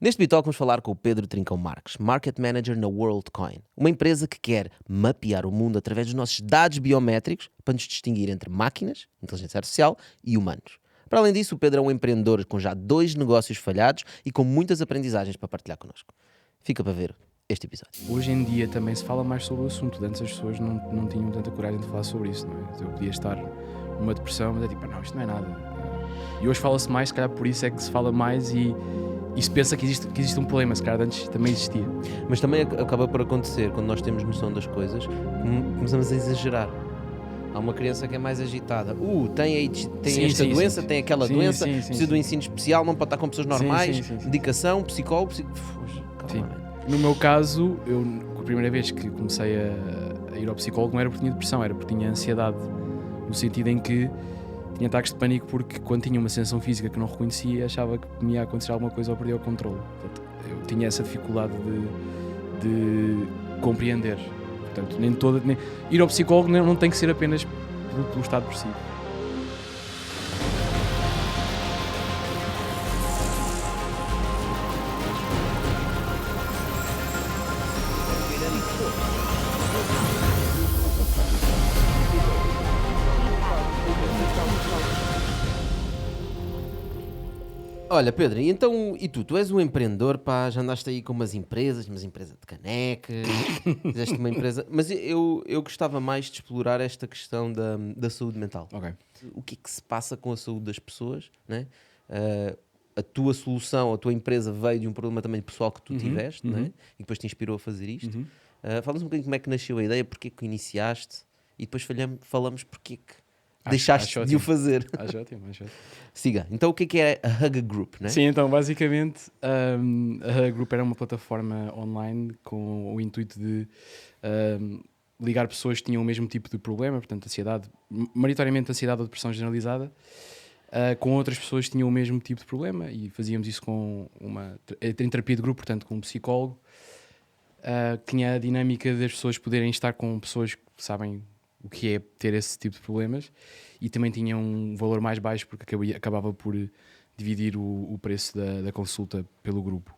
Neste Bitalk vamos falar com o Pedro Trincão Marques, Market Manager na WorldCoin, uma empresa que quer mapear o mundo através dos nossos dados biométricos para nos distinguir entre máquinas, inteligência artificial e humanos. Para além disso, o Pedro é um empreendedor com já 2 negócios falhados e com muitas aprendizagens para partilhar connosco. Fica para ver este episódio. Hoje em dia também se fala mais sobre o assunto. Antes as pessoas não tinham tanta coragem de falar sobre isso, não é? Eu podia estar numa depressão, mas é tipo, não, isto não é nada. E hoje fala-se mais, se calhar por isso é que se fala mais e se pensa que existe um problema, se calhar antes também existia. Mas também acaba por acontecer, quando nós temos noção das coisas, começamos a exagerar. Há uma criança que é mais agitada. Tem esta doença, tem aquela doença, precisa de um ensino especial, não pode estar com pessoas normais, medicação, psicólogo... No meu caso, a primeira vez que comecei a ir ao psicólogo não era porque tinha depressão, era porque tinha ansiedade. No sentido em que tinha ataques de pânico porque quando tinha uma sensação física que não reconhecia, achava que me ia acontecer alguma coisa ou perder o controle. Portanto, eu tinha essa dificuldade de compreender. Portanto, ir ao psicólogo não tem que ser apenas pelo estado depressivo. Olha, Pedro, e tu és um empreendedor, pá, já andaste aí com umas empresas de canecas, fizeste uma empresa, mas eu gostava mais de explorar esta questão da saúde mental. Okay. O que é que se passa com a saúde das pessoas, né? A tua solução, a tua empresa veio de um problema também pessoal que tu tiveste, né? E depois te inspirou a fazer isto. Fala-nos um bocadinho como é que nasceu a ideia, porque é que iniciaste e depois falamos porque é que deixaste de o fazer. Acho ótimo. Siga. Então o que é a Hug Group, né? Sim, então basicamente a Hug Group era uma plataforma online com o intuito de ligar pessoas que tinham o mesmo tipo de problema, portanto ansiedade, maioritariamente ansiedade ou depressão generalizada, com outras pessoas que tinham o mesmo tipo de problema, e fazíamos isso em terapia de grupo, portanto com um psicólogo. Tinha a dinâmica das pessoas poderem estar com pessoas que sabem o que é ter esse tipo de problemas, e também tinha um valor mais baixo porque acabava por dividir o preço da consulta pelo grugo.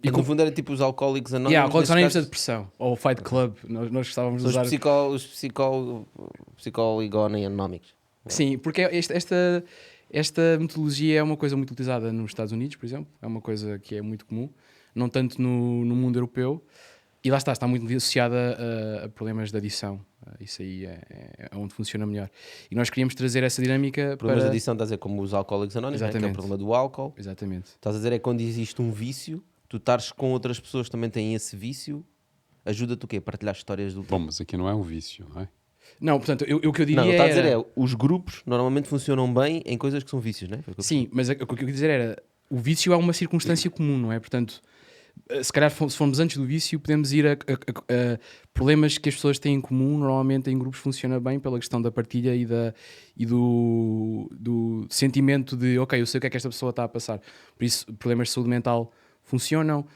E no fundo era tipo os alcoólicos anónimos. Alcoólicos anónimos da depressão, ou o Fight Club, nós gostávamos de usar. Os psicólogos anónimos. Sim, porque esta metodologia é uma coisa muito utilizada nos Estados Unidos, por exemplo, é uma coisa que é muito comum, não tanto no mundo europeu. E lá está muito associada a problemas de adição. Isso aí é onde funciona melhor. E nós queríamos trazer essa dinâmica problemas de adição, estás a dizer, como os alcoólicos anónimos, né? Que é o problema do álcool. Exatamente. Estás a dizer, é quando existe um vício, tu estares com outras pessoas que também têm esse vício, ajuda-te o quê? A partilhar histórias do... Bom, mas aqui não é um vício, não é? Não, portanto, o que eu diria está a dizer os grupos normalmente funcionam bem em coisas que são vícios, não é? Sim, mas o que eu queria dizer era, o vício é uma circunstância comum, não é? Portanto, se calhar se formos antes do vício, podemos ir a problemas que as pessoas têm em comum. Normalmente em grupos funciona bem pela questão da partilha e do sentimento de ok, eu sei o que é que esta pessoa está a passar. Por isso, problemas de saúde mental funcionam.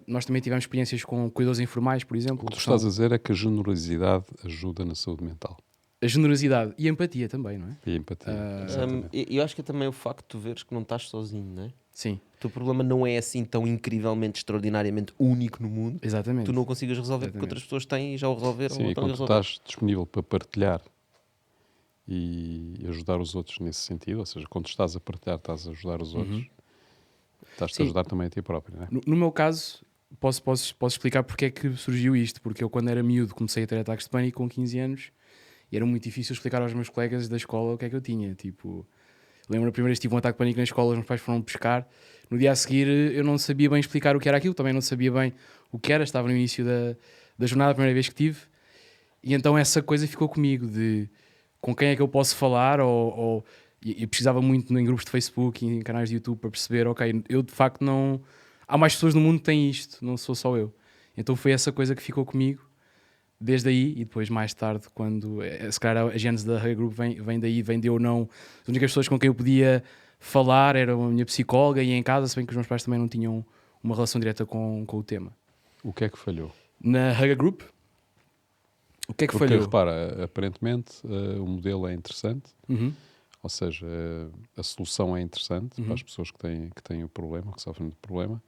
Nós também tivemos experiências com cuidadores informais, por exemplo. O que tu estás a dizer é que a generosidade ajuda na saúde mental. A generosidade e a empatia também, não é? E a empatia. Eu acho que é também o facto de tu veres que não estás sozinho, não é? Sim. O teu problema não é assim tão incrivelmente, extraordinariamente único no mundo. Exatamente. Tu não consigas resolver porque outras pessoas têm e já o resolveram. Sim, e quando tu estás disponível para partilhar e ajudar os outros nesse sentido, ou seja, quando estás a partilhar, estás a ajudar os outros, estás-te a ajudar também a ti próprio, não é? No meu caso, posso explicar porque é que surgiu isto. Porque eu, quando era miúdo, comecei a ter ataques de pânico com 15 anos e era muito difícil explicar aos meus colegas da escola o que é que eu tinha. Tipo, lembro a primeira vez que tive um ataque de pânico na escola, os meus pais foram pescar. No dia a seguir eu não sabia bem explicar o que era aquilo, também não sabia bem o que era, estava no início da jornada, a primeira vez que tive. E então essa coisa ficou comigo, de com quem é que eu posso falar, e eu precisava muito em grupos de Facebook e em canais de YouTube para perceber, ok, eu de facto não... Há mais pessoas no mundo que têm isto, não sou só eu. Então foi essa coisa que ficou comigo desde aí, e depois mais tarde, quando se calhar a gênese da Hug Group vem daí, vem de eu não... As únicas pessoas com quem eu podia falar era a minha psicóloga e em casa, se bem que os meus pais também não tinham uma relação direta com o tema. O que é que falhou? Na Hug Group? O que é que falhou? Repara, aparentemente o modelo é interessante. Ou seja, a solução é interessante para as pessoas que têm o problema, que sofrem do problema,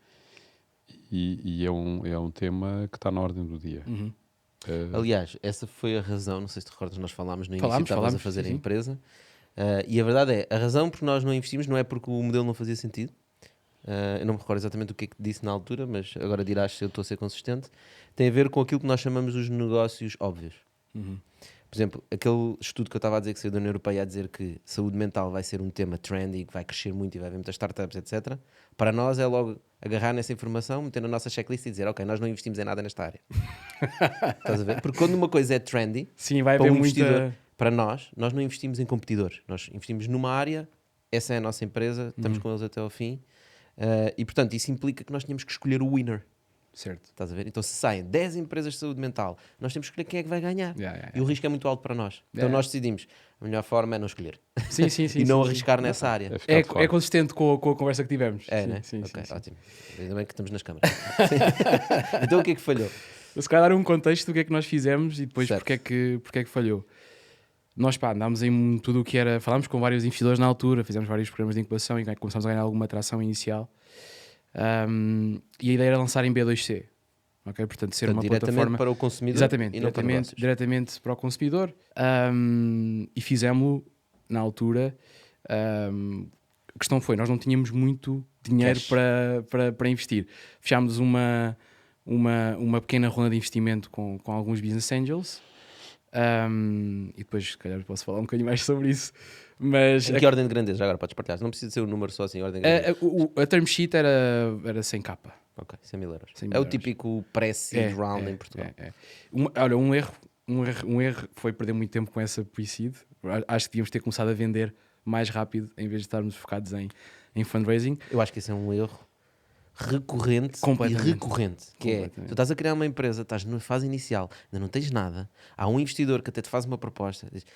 e é um tema que está na ordem do dia. Aliás, essa foi a razão, não sei se te recordas, nós falámos no início, estavas a Falámos, fazer sim, a empresa, e a verdade é, a razão por nós não investimos não é porque o modelo não fazia sentido. Eu não me recordo exatamente o que é que disse na altura, mas agora dirás se eu estou a ser consistente. Tem a ver com aquilo que nós chamamos os negócios óbvios. Por exemplo, aquele estudo que eu estava a dizer que saiu da União Europeia a dizer que saúde mental vai ser um tema trendy, que vai crescer muito e vai haver muitas startups, etc. Para nós é logo agarrar nessa informação, meter na nossa checklist e dizer, ok, nós não investimos em nada nesta área. Estás a ver? Porque quando uma coisa é trendy, Sim, vai para haver um investidor, muita... para nós não investimos em competidores. Nós investimos numa área, essa é a nossa empresa, estamos com eles até ao fim. E portanto, isso implica que nós tínhamos que escolher o winner. Certo. Estás a ver? Então, se saem 10 empresas de saúde mental, nós temos que escolher quem é que vai ganhar. E o risco é muito alto para nós. Então, nós decidimos, a melhor forma é não escolher. Sim, E não arriscar nessa área. ficar de fora. É consistente com a conversa que tivemos. É, sim, né? sim, Ok, sim. ótimo. Ainda bem que estamos nas câmaras. Então, o que é que falhou? Se calhar dar um contexto do que é que nós fizemos e depois Certo. porque é que falhou. Nós, andámos em tudo o que era... Falámos com vários investidores na altura, fizemos vários programas de incubação e começámos a ganhar alguma atração inicial. E a ideia era lançar em B2C. Okay? Portanto, ser uma diretamente plataforma... para o consumidor Exatamente, e não para negócios. diretamente para o consumidor. E fizemos-lo na altura. A questão foi, nós não tínhamos muito dinheiro para investir. Fechámos uma pequena ronda de investimento com alguns business angels. E depois, se calhar, posso falar um bocadinho mais sobre isso. Mas Em que ordem de grandeza? Já agora podes partilhar. Não precisa ser o número só assim, em ordem de grandeza. a term sheet era 100k. Ok, 100 mil euros. 100 mil É o euros. típico pré-seed round em Portugal. Olha, um erro foi perder muito tempo com essa pre-seed. Acho que devíamos ter começado a vender mais rápido em vez de estarmos focados em fundraising. Eu acho que esse é um erro recorrente que é, tu estás a criar uma empresa, estás na fase inicial, ainda não tens nada, há um investidor que até te faz uma proposta, diz,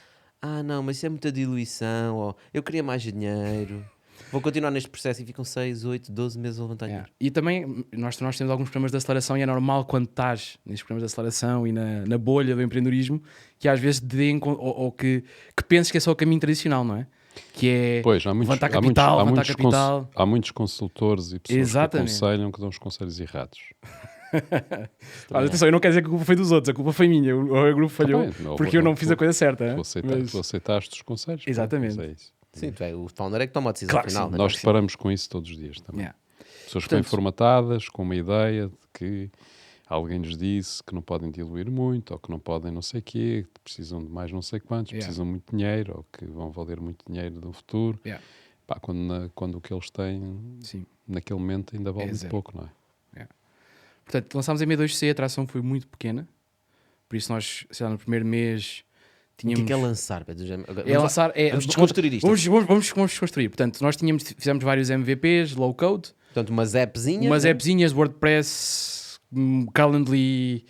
não, mas isso é muita diluição, ou eu queria mais dinheiro, vou continuar neste processo, e ficam 6, 8, 12 meses a levantar dinheiro. E também nós temos alguns programas de aceleração e é normal quando estás nestes programas de aceleração e na bolha do empreendedorismo que às vezes ou que penses que é só o caminho tradicional, não é? Que é levantar capital. Há muitos consultores e pessoas que aconselham que dão os conselhos errados. Atenção, eu não quero dizer que a culpa foi dos outros, a culpa foi minha. O grupo falhou porque eu não fiz a coisa certa. Tu aceitaste os conselhos. Exatamente. É isso. Sim, o founder é que toma a decisão final. Nós deparamos com isso todos os dias também. Pessoas bem formatadas, com uma ideia de que alguém lhes disse que não podem diluir muito, ou que não podem não sei o quê, que precisam de mais não sei quantos, precisam muito dinheiro, ou que vão valer muito dinheiro no futuro. Quando o que eles têm, naquele momento, ainda vale muito pouco, não é? Portanto, lançámos em B2C, a atração foi muito pequena, por isso nós, sei lá, no primeiro mês tínhamos... O que é lançar? Vamos desconstruir isto. Vamos desconstruir. Portanto, nós fizemos vários MVPs, low code. Portanto, umas appzinhas, WordPress, Calendly,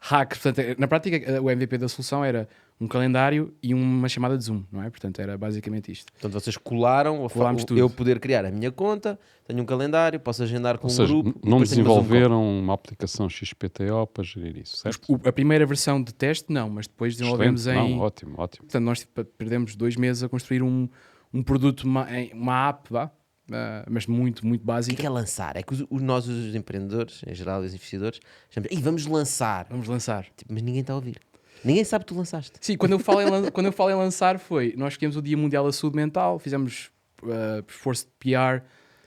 Hack. Portanto, na prática, o MVP da solução era um calendário e uma chamada de Zoom, não é? Portanto, era basicamente isto. Portanto, vocês colámos tudo. Eu poder criar a minha conta, tenho um calendário, posso agendar com um grupo. Não desenvolveram uma aplicação XPTO para gerir isso, certo? A primeira versão de teste, não, mas depois desenvolvemos ótimo. Portanto, nós perdemos 2 meses a construir um produto, uma app, mas muito, muito básica. O que é lançar? É que nós, os empreendedores, em geral, os investidores, chamamos, vamos lançar. Mas ninguém está a ouvir. Ninguém sabe que tu lançaste. Sim, quando eu falo em lançar nós escolhemos o Dia Mundial da Saúde Mental, fizemos esforço de PR.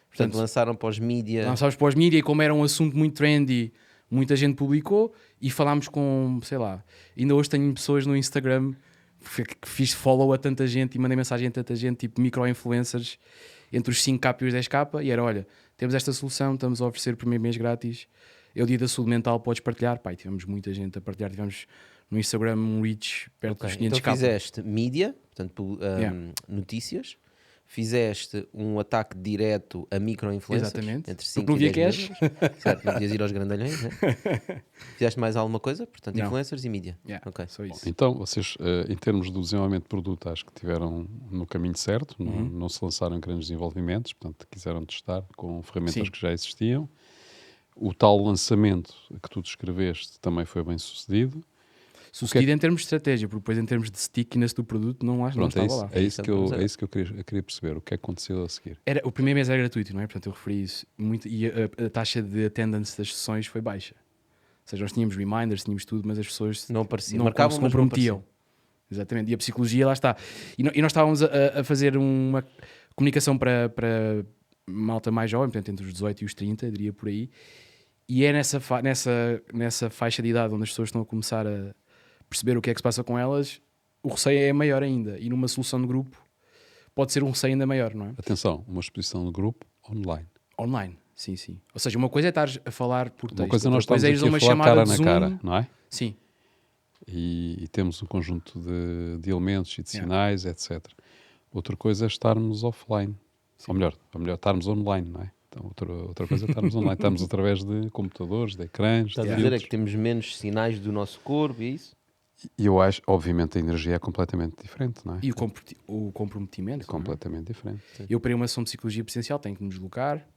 Portanto, lançaram pós-mídia. Lançámos pós-mídia e como era um assunto muito trendy, muita gente publicou e falámos com, sei lá, ainda hoje tenho pessoas no Instagram que fiz follow a tanta gente e mandei mensagem a tanta gente, tipo micro-influencers, entre os 5k e os 10k, e era, olha, temos esta solução, estamos a oferecer o primeiro mês grátis, é o Dia da Saúde Mental, podes partilhar. Tivemos muita gente a partilhar, tivemos no Instagram um reach perto dos 500k. Então fizeste mídia, portanto, notícias, fizeste um ataque direto a micro-influencers. Exatamente. Entre 5 e 10 cash. Certo, não podias ir aos grandalhões, né? Fizeste mais alguma coisa? Portanto, influencers e mídia. Só isso. Então, vocês, em termos do desenvolvimento de produto, acho que tiveram no caminho certo, não se lançaram grandes desenvolvimentos, portanto, quiseram testar com ferramentas que já existiam. O tal lançamento que tu descreveste também foi bem sucedido. sucedido em termos de estratégia, porque depois em termos de stickiness do produto não estava lá. É isso que eu queria perceber. O que é que aconteceu a seguir? O primeiro mês era gratuito, não é? Portanto, eu referi isso muito, e a taxa de attendance das sessões foi baixa. Ou seja, nós tínhamos reminders, tínhamos tudo, mas as pessoas não apareciam, não marcavam, se comprometiam. Exatamente. E a psicologia lá está. E nós estávamos a fazer uma comunicação para malta mais jovem, portanto, entre os 18 e os 30, diria por aí. E é nessa faixa de idade onde as pessoas estão a começar a perceber o que é que se passa com elas, o receio é maior ainda. E numa solução de grupo pode ser um receio ainda maior, não é? Atenção, uma exposição de grupo online. Online, sim. Ou seja, uma coisa é estar a falar por texto. Uma coisa nós estamos é aqui a falar cara na cara, não é? Sim. E temos um conjunto de elementos e de sinais, etc. Outra coisa é estarmos offline. Ou melhor, estarmos online, não é? Então, outra coisa é estarmos online. Estamos através de computadores, de ecrãs, Estás a dizer é que temos menos sinais do nosso corpo e isso? E eu acho, obviamente, a energia é completamente diferente, não é? E o comprometimento. É completamente diferente. Sim. Eu, para uma sessão de psicologia presencial, tenho que me deslocar,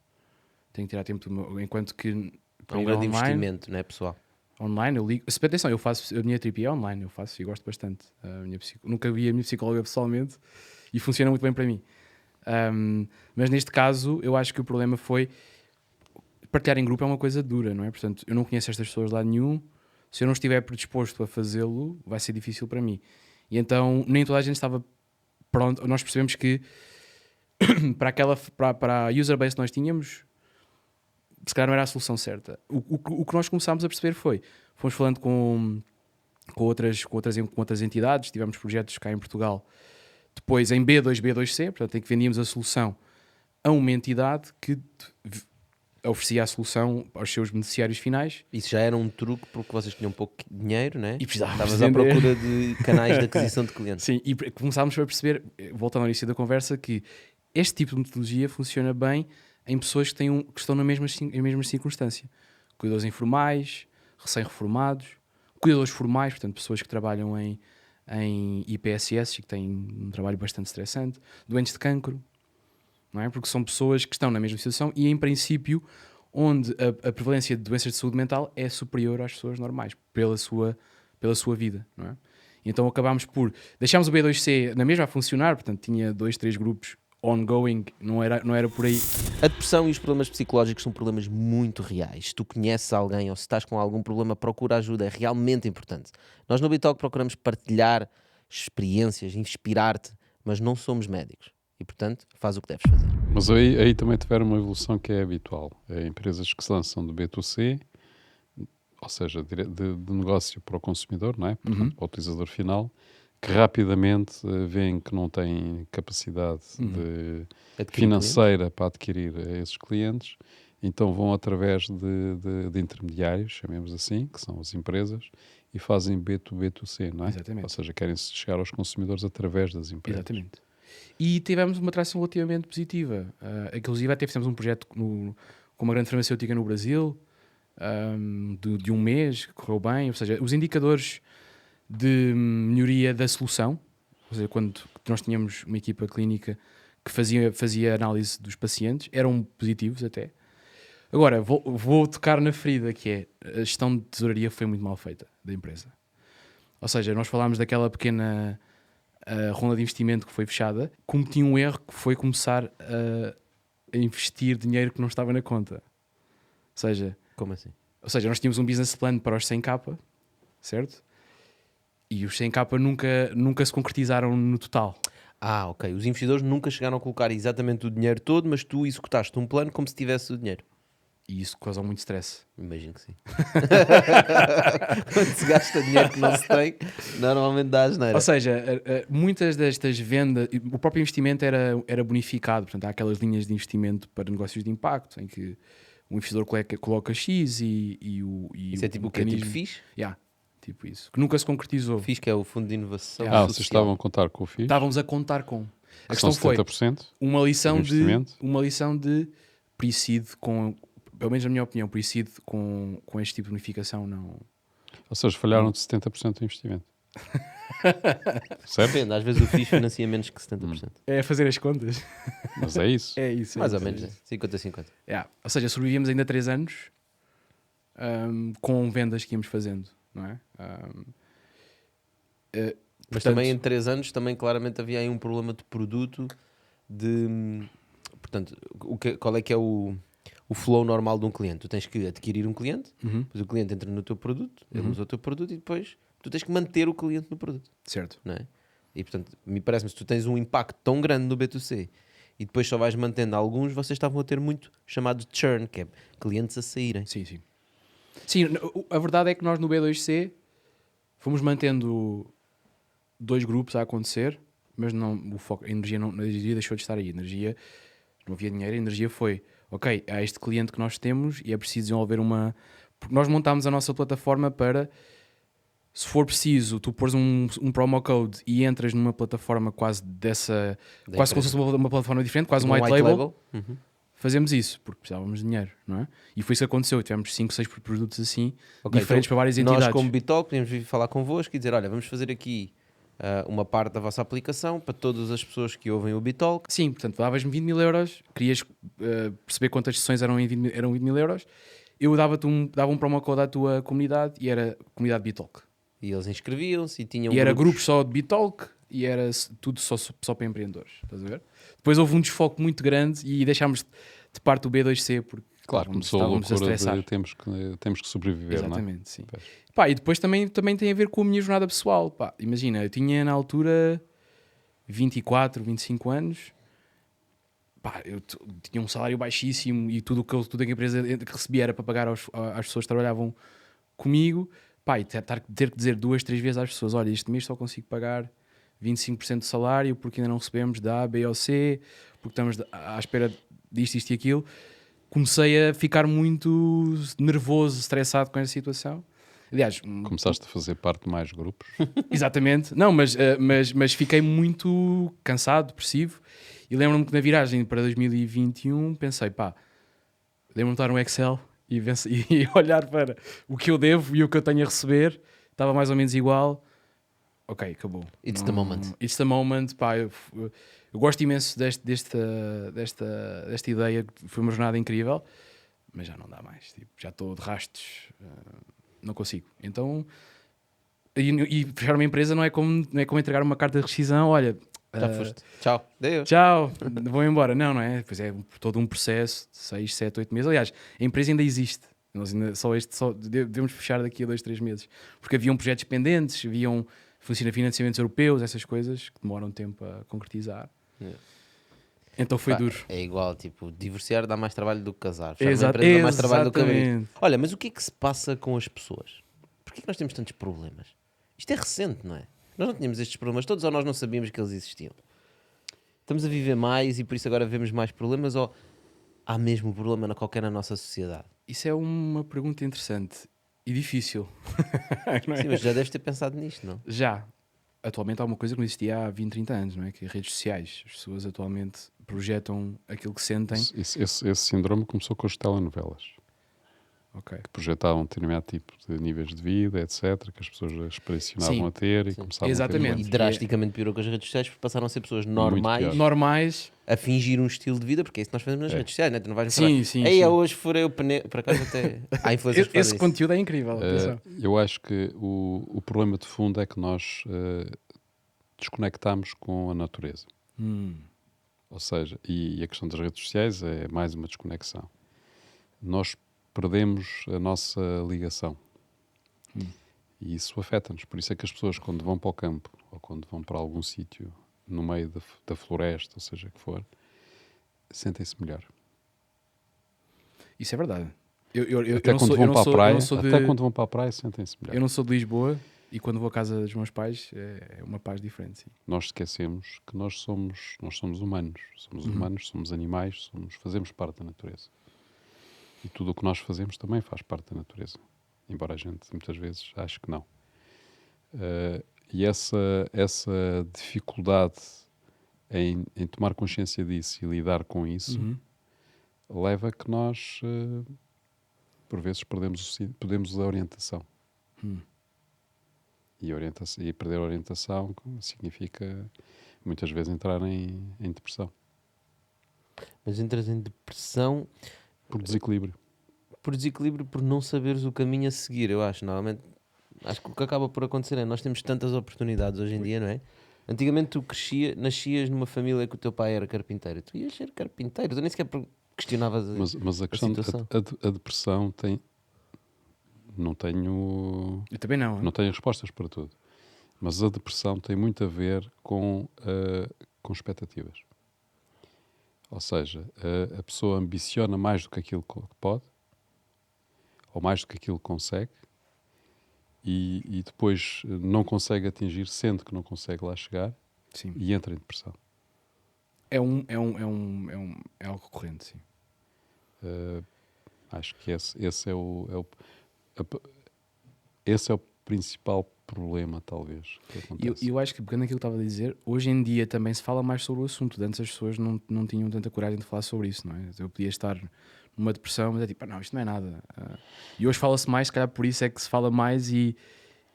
tenho que tirar tempo enquanto que... É um grande investimento, não é, pessoal? Online, eu ligo... Atenção, a minha terapia é online, eu faço e gosto bastante. Nunca vi a minha psicóloga pessoalmente e funciona muito bem para mim. Mas neste caso, eu acho que o problema foi partilhar em grupo é uma coisa dura, não é? Portanto, eu não conheço estas pessoas de lado nenhum. Se eu não estiver predisposto a fazê-lo, vai ser difícil para mim. E então, nem toda a gente estava pronto. Nós percebemos que para a user base que nós tínhamos, se calhar não era a solução certa. O que nós começámos a perceber fomos falando com outras entidades, tivemos projetos cá em Portugal, depois em B2, B2C, portanto, em que vendíamos a solução a uma entidade que oferecia a solução aos seus beneficiários finais. Isso já era um truque porque vocês tinham pouco dinheiro, né? E precisávamos Estavas à procura de canais de aquisição de clientes. Sim, e começámos a perceber, voltando ao início da conversa, que este tipo de metodologia funciona bem em pessoas que estão na mesma circunstância. Cuidadores informais, recém-reformados, cuidadores formais, portanto, pessoas que trabalham em IPSS e que têm um trabalho bastante estressante, doentes de cancro, não é? Porque são pessoas que estão na mesma situação e, em princípio, onde a prevalência de doenças de saúde mental é superior às pessoas normais, pela sua vida, não é? Então acabámos por... Deixámos o B2C na mesma a funcionar, portanto tinha 2, 3 grupos ongoing, não era por aí. A depressão e os problemas psicológicos são problemas muito reais. Se tu conheces alguém ou se estás com algum problema, procura ajuda, é realmente importante. Nós no Bitalk procuramos partilhar experiências, inspirar-te, mas não somos médicos. E, portanto, faz o que deves fazer. Mas aí também tiveram uma evolução que é habitual. É empresas que se lançam do B2C, ou seja, de negócio para o consumidor, não é? Portanto, para o utilizador final, que rapidamente veem que não têm capacidade financeira para adquirir esses clientes, então vão através de intermediários, chamemos assim, que são as empresas, e fazem B2B2C, não é? Exatamente. Ou seja, querem chegar aos consumidores através das empresas. Exatamente. E tivemos uma tração relativamente positiva. Inclusive, até fizemos um projeto com uma grande farmacêutica no Brasil, de um mês, que correu bem. Ou seja, os indicadores de melhoria da solução, ou seja, quando nós tínhamos uma equipa clínica que fazia análise dos pacientes, eram positivos até. Agora, vou tocar na ferida, que é a gestão de tesouraria foi muito mal feita da empresa. Ou seja, nós falámos daquela pequena ronda de investimento que foi fechada, cometi um erro que foi começar a investir dinheiro que não estava na conta. Ou seja... Como assim? Ou seja, nós tínhamos um business plan para os 100k, certo? E os 100k nunca se concretizaram no total. Ok. Os investidores nunca chegaram a colocar exatamente o dinheiro todo, mas tu executaste um plano como se tivesse o dinheiro. E isso causou muito stress. Imagino que sim. Quando se gasta dinheiro que não se tem, normalmente dá asneira. Ou seja, muitas destas vendas, o próprio investimento era bonificado. Portanto, há aquelas linhas de investimento para negócios de impacto, em que o investidor coloca X e o isso é tipo o quê? Tipo FIS? Tipo isso. Que nunca se concretizou. FIS, que é o Fundo de Inovação Social. Vocês estavam a contar com o FIS? Estávamos a contar com. A questão foi uma lição de preside com... Pelo menos na minha opinião, preside com este tipo de bonificação não... Ou seja, falharam de 70% do investimento. Certo? Depende, às vezes o FIS financia menos que 70%. É fazer as contas. Mas é isso. É isso. Mais ou menos, 50-50. Ou seja, sobrevivíamos ainda 3 anos com vendas que íamos fazendo, não é? Mas portanto, também em 3 anos também claramente havia aí um problema de produto portanto, qual é que é o flow normal de um cliente? Tu tens que adquirir um cliente, depois o cliente entra no teu produto, ele usa o teu produto e depois tu tens que manter o cliente no produto. certo. Não é? E portanto, me parece-me, se tu tens um impacto tão grande no B2C e depois só vais mantendo alguns, vocês estavam a ter muito chamado de churn, que é clientes a saírem. Sim, sim. Sim, a verdade é que nós no B2C fomos mantendo 2 grupos a acontecer, mas não, o foco, a energia deixou de estar aí. A energia, não havia dinheiro, a energia foi, ok, há este cliente que nós temos e é preciso desenvolver uma... Porque nós montámos a nossa plataforma para, se for preciso, tu pôres um promo code e entras numa plataforma quase dessa... Da quase como se empresa. fosse uma plataforma diferente, quase Tipo um white label. Uhum. Fazemos isso, porque precisávamos de dinheiro, não é? E foi isso que aconteceu. Tivemos 5, 6 produtos assim, Ok, diferentes então, para várias entidades. Nós, como Bitalk, podíamos vir falar convosco e dizer: olha, vamos fazer aqui uma parte da vossa aplicação para todas as pessoas que ouvem o Bitalk. Sim, portanto, davas-me 20 mil euros, querias perceber quantas sessões eram 20 mil euros, eu dava um promo code à tua comunidade e era comunidade Bitalk. E eles inscreviam-se e tinham E era grupos só de Bitalk e era tudo só para empreendedores. Estás a ver? Depois houve um desfoque muito grande e deixámos de parte o B2C porque Claro, começou a estávamos loucura estressar. de temos que sobreviver, Exatamente, não é? sim. Pois. Pá, e depois também tem a ver com a minha jornada pessoal. Pá, imagina, eu tinha na altura 24, 25 anos. Pá, eu tinha um salário baixíssimo e tudo que a empresa recebia era para pagar às pessoas que trabalhavam comigo. Pá, e ter que dizer 2, 3 vezes às pessoas: olha, este mês só consigo pagar 25% do salário porque ainda não recebemos da A, B ou C, porque estamos à espera disto, isto e aquilo. Comecei a ficar muito nervoso, estressado com essa situação. Aliás, Começaste a fazer parte de mais grupos. exatamente. Não, mas fiquei muito cansado, depressivo. E lembro-me que na viragem para 2021 pensei, pá, lembro-me de estar um Excel e olhar para o que eu devo e o que eu tenho a receber. Estava mais ou menos igual. Ok, acabou. It's the moment. It's the moment, pá. Eu gosto imenso desta ideia. Foi uma jornada incrível, mas já não dá mais. Tipo, já estou de rastos. Não consigo. Então, e fechar uma empresa não é como entregar uma carta de rescisão. Olha, Já foste. Tchau. Deus. tchau, vou embora. Não é? Pois é todo um processo de 6, 7, 8 meses. Aliás, a empresa ainda existe. Nós ainda devemos fechar daqui a 2, 3 meses. Porque haviam projetos pendentes, haviam financiamentos europeus, essas coisas que demoram tempo a concretizar. Yeah. Então foi duro. É igual, tipo, divorciar dá mais trabalho do que casar. Fechar uma Exato, empresa dá mais trabalho do que abrir. exatamente. Olha, mas o que é que se passa com as pessoas? Porquê que nós temos tantos problemas? Isto é recente, não é? Nós não tínhamos estes problemas todos ou nós não sabíamos que eles existiam? Estamos a viver mais e por isso agora vemos mais problemas ou há mesmo problema qualquer na nossa sociedade? Isso é uma pergunta interessante e difícil. Não é? Sim, mas já deves ter pensado nisto, não? Já. Atualmente há uma coisa que não existia há 20, 30 anos, não é? Que é redes sociais. As pessoas atualmente projetam aquilo que sentem. Esse síndrome começou com as telenovelas, Ok. que projetavam um determinado tipo de níveis de vida, etc., que as pessoas aspiracionavam Sim. a ter e Sim. começavam Exatamente. a ter E drasticamente piorou com as redes sociais porque passaram a ser pessoas pior. normais Normais. a fingir um estilo de vida, porque é isso que nós fazemos nas redes sociais, né? Tu não vais Sim, falar, sim, ei, sim. hoje furei o pneu, por acaso até há influencers que fazem Esse isso. conteúdo é incrível. Atenção. Eu acho que o problema de fundo é que nós desconectamos com a natureza. Ou seja, e a questão das redes sociais é mais uma desconexão. Nós perdemos a nossa ligação. E isso afeta-nos. Por isso é que as pessoas, quando vão para o campo ou quando vão para algum sítio no meio da floresta, ou seja, que for, sentem-se melhor. Isso é verdade. Até quando vão para a praia, até quando vão para a praia, sentem-se melhor. Eu não sou de Lisboa e quando vou à casa dos meus pais é uma paz diferente. Sim. Nós esquecemos que nós somos humanos. Somos humanos, somos animais, fazemos parte da natureza. E tudo o que nós fazemos também faz parte da natureza. Embora a gente muitas vezes ache que não. E essa dificuldade em tomar consciência disso e lidar com isso leva a que nós, por vezes, perdemos a orientação. E perder a orientação significa muitas vezes entrar em depressão. Mas entras em depressão Por desequilíbrio. por não saberes o caminho a seguir, eu acho. Normalmente Acho que o que acaba por acontecer é nós temos tantas oportunidades hoje em dia, não é? Antigamente tu nascias numa família que o teu pai era carpinteiro. Tu ias ser carpinteiro, tu nem sequer questionavas mas a questão situação. a depressão tem... Não tenho... Eu também não. Não tenho respostas para tudo. Mas a depressão tem muito a ver com expectativas. Ou seja, a pessoa ambiciona mais do que aquilo que pode, ou mais do que aquilo que consegue, e depois não consegue atingir, sente que não consegue lá chegar, Sim. e entra em depressão. É algo recorrente, sim. Acho que esse é o principal problema, talvez, que acontece. E eu acho que, pegando aquilo que estava a dizer, hoje em dia também se fala mais sobre o assunto. Antes as pessoas não tinham tanta coragem de falar sobre isso, não é? Eu podia estar numa depressão, mas é tipo, não, isto não é nada. E hoje fala-se mais, se calhar por isso é que se fala mais e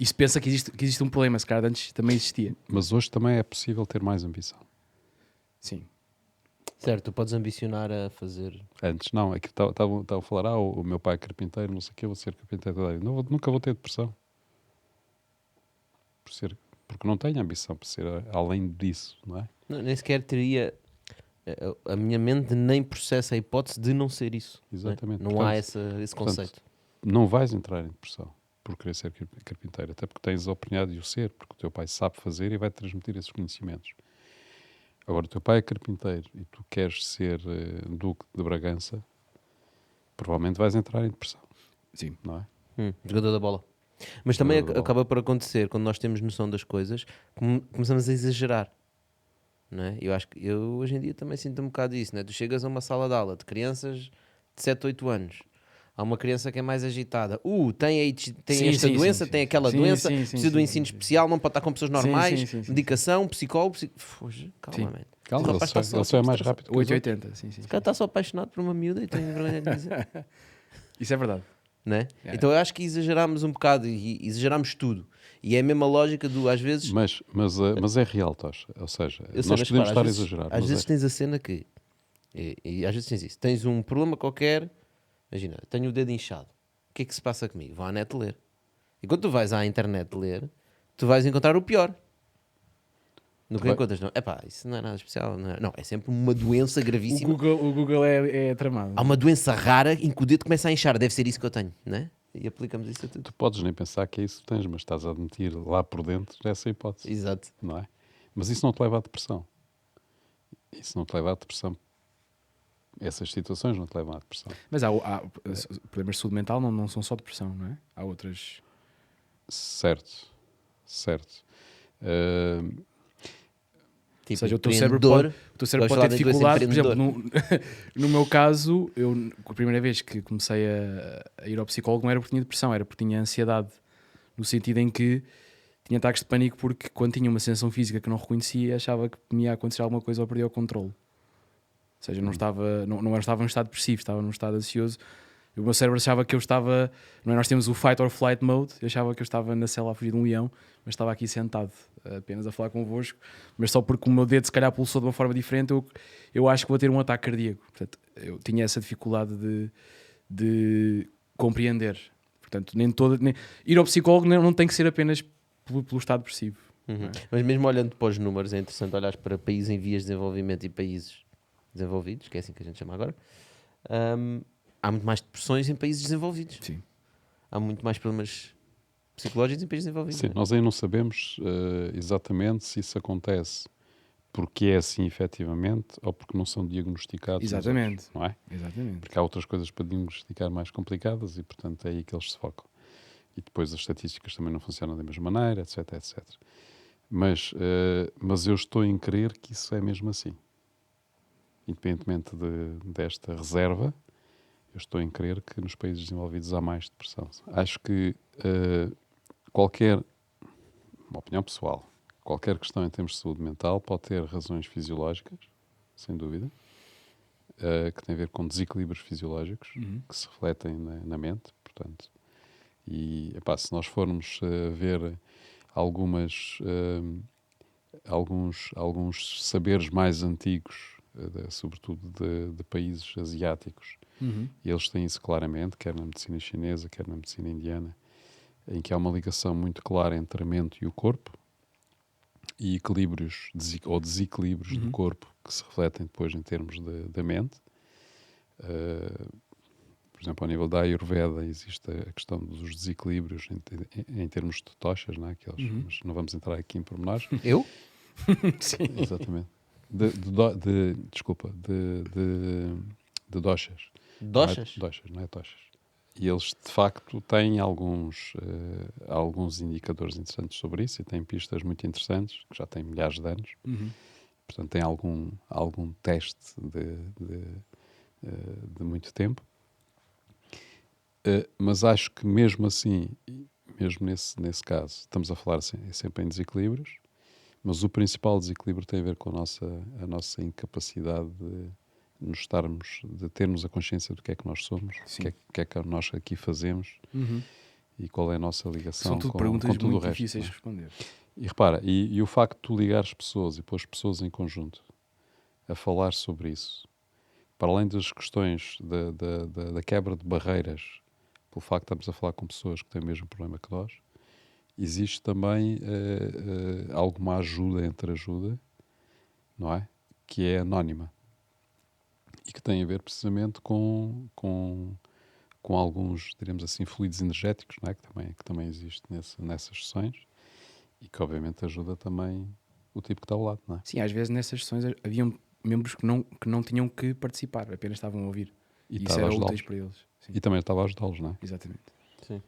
se pensa que existe um problema, se calhar antes também existia. Mas hoje também é possível ter mais ambição. Sim. Certo, tu podes ambicionar a fazer... Antes não, é que estavam a falar, o meu pai é carpinteiro, não sei o que, eu vou ser carpinteiro. Nunca vou ter depressão. Porque não tenho ambição para ser além disso, não é? Não, nem sequer teria... A minha mente nem processa a hipótese de não ser isso. Exatamente. Não Portanto, há esse conceito. Não vais entrar em depressão por querer ser carpinteiro, até porque tens a oportunidade de o ser, porque o teu pai sabe fazer e vai transmitir esses conhecimentos. Agora, o teu pai é carpinteiro e tu queres ser Duque de Bragança, provavelmente vais entrar em depressão. Sim. Não é? Jogador da bola. Mas também Jogador da bola. acaba por acontecer, quando nós temos noção das coisas, começamos a exagerar. Não é? Eu acho que eu hoje em dia também sinto um bocado isso, não é? Tu chegas a uma sala de aula de crianças de 7, 8 anos. Há uma criança que é mais agitada. Tem esta doença, tem aquela doença, precisa do ensino especial, não pode estar com pessoas normais, medicação, psicólogo. Fuja, calma, man. Calma, ele só é mais rápido que 880, sim. O cara está só apaixonado por uma miúda e tem vergonha de dizer. Isso é verdade. Não é? Então eu acho que exagerámos um bocado e exagerámos tudo. E é a mesma lógica do, às vezes... Mas é real, Tosh. Ou seja, nós mas, podemos estar a vezes, exagerar. Às vezes tens a cena que... E às vezes tens isso. Tens um problema qualquer... Imagina, tenho o dedo inchado. O que é que se passa comigo? Vou à net ler. E quando tu vais à internet ler, tu vais encontrar o pior. No que encontras, não. Epá, isso não é nada especial. Não, é sempre uma doença gravíssima. O Google é tramado. Há uma doença rara em que o dedo começa a inchar. Deve ser isso que eu tenho, não é? E aplicamos isso a tudo. Tu podes nem pensar que é isso que tens, mas estás a admitir lá por dentro essa hipótese. Exato. Não é? Mas isso não te leva à depressão. Isso não te leva à depressão. Essas situações não te levam à depressão. Mas há problemas de saúde mental não são só depressão, não é? Há outras... Tipo, Ou Certo. seja, o teu cérebro pode ter dificuldade. Por exemplo, no meu caso, a primeira vez que comecei a ir ao psicólogo não era porque tinha depressão, era porque tinha ansiedade. No sentido em que tinha ataques de pânico porque quando tinha uma sensação física que não reconhecia, achava que me ia acontecer alguma coisa ou perdia o controle. Ou seja, não estava num estado depressivo, estava num estado ansioso. O meu cérebro achava que eu estava... Não é? Nós temos o fight or flight mode. Eu achava que eu estava na cela a fugir de um leão, mas estava aqui sentado apenas a falar convosco. Mas só porque o meu dedo se calhar pulsou de uma forma diferente, eu acho que vou ter um ataque cardíaco. Portanto, eu tinha essa dificuldade de compreender. Portanto, ir ao psicólogo não tem que ser apenas pelo estado depressivo. Uhum. Mas mesmo olhando para os números, é interessante olhar para países em vias de desenvolvimento e países desenvolvidos, que é assim que a gente chama agora. Há muito mais depressões em países desenvolvidos. Sim. Há muito mais problemas psicológicos em países desenvolvidos. Sim, nós ainda não sabemos exatamente se isso acontece porque é assim efetivamente ou porque não são diagnosticados. Exatamente. Outros, não é? Exatamente. Porque há outras coisas para diagnosticar mais complicadas e, portanto, é aí que eles se focam. E depois as estatísticas também não funcionam da mesma maneira, etc, etc. Mas eu estou em crer que isso é mesmo assim. Independentemente desta reserva, eu estou em crer que nos países desenvolvidos há mais depressão. Acho que uma opinião pessoal, qualquer questão em termos de saúde mental pode ter razões fisiológicas, sem dúvida, que tem a ver com desequilíbrios fisiológicos que se refletem na mente, portanto. E, se nós formos ver alguns saberes mais antigos, sobretudo de países asiáticos, e eles têm isso claramente, quer na medicina chinesa, quer na medicina indiana, em que há uma ligação muito clara entre a mente e o corpo, e equilíbrios ou desequilíbrios do corpo que se refletem depois em termos da mente. Por exemplo, ao nível da Ayurveda existe a questão dos desequilíbrios em termos de toshas, não é? Mas não vamos entrar aqui em pormenores. Eu? Sim. Exatamente. Desculpa, de doshas. Doshas? Doshas, não é toshas. E eles, de facto, têm alguns indicadores interessantes sobre isso e têm pistas muito interessantes, que já têm milhares de anos. Portanto, tem algum teste de muito tempo. Mas acho que mesmo assim, mesmo nesse caso, estamos a falar sempre em desequilíbrios, mas o principal desequilíbrio tem a ver com a nossa incapacidade de termos a consciência do que é que nós somos, o que é que nós aqui fazemos e qual é a nossa ligação São tudo com perguntas tudo o muito resto. difíceis de responder. E repara, e o facto de tu ligares pessoas e pôr as pessoas em conjunto a falar sobre isso, para além das questões da quebra de barreiras, pelo facto de estarmos a falar com pessoas que têm o mesmo problema que nós, existe também alguma ajuda entre ajuda, não é? Que é anónima e que tem a ver precisamente com alguns, diremos assim, fluidos energéticos, não é? Que também existe nessas sessões e que obviamente ajuda também o tipo que está ao lado, não é? Sim, às vezes nessas sessões haviam membros que não tinham que participar, apenas estavam a ouvir. E isso era úteis para eles. Sim. E também estava a ajudá-los, não é? Exatamente. Sim.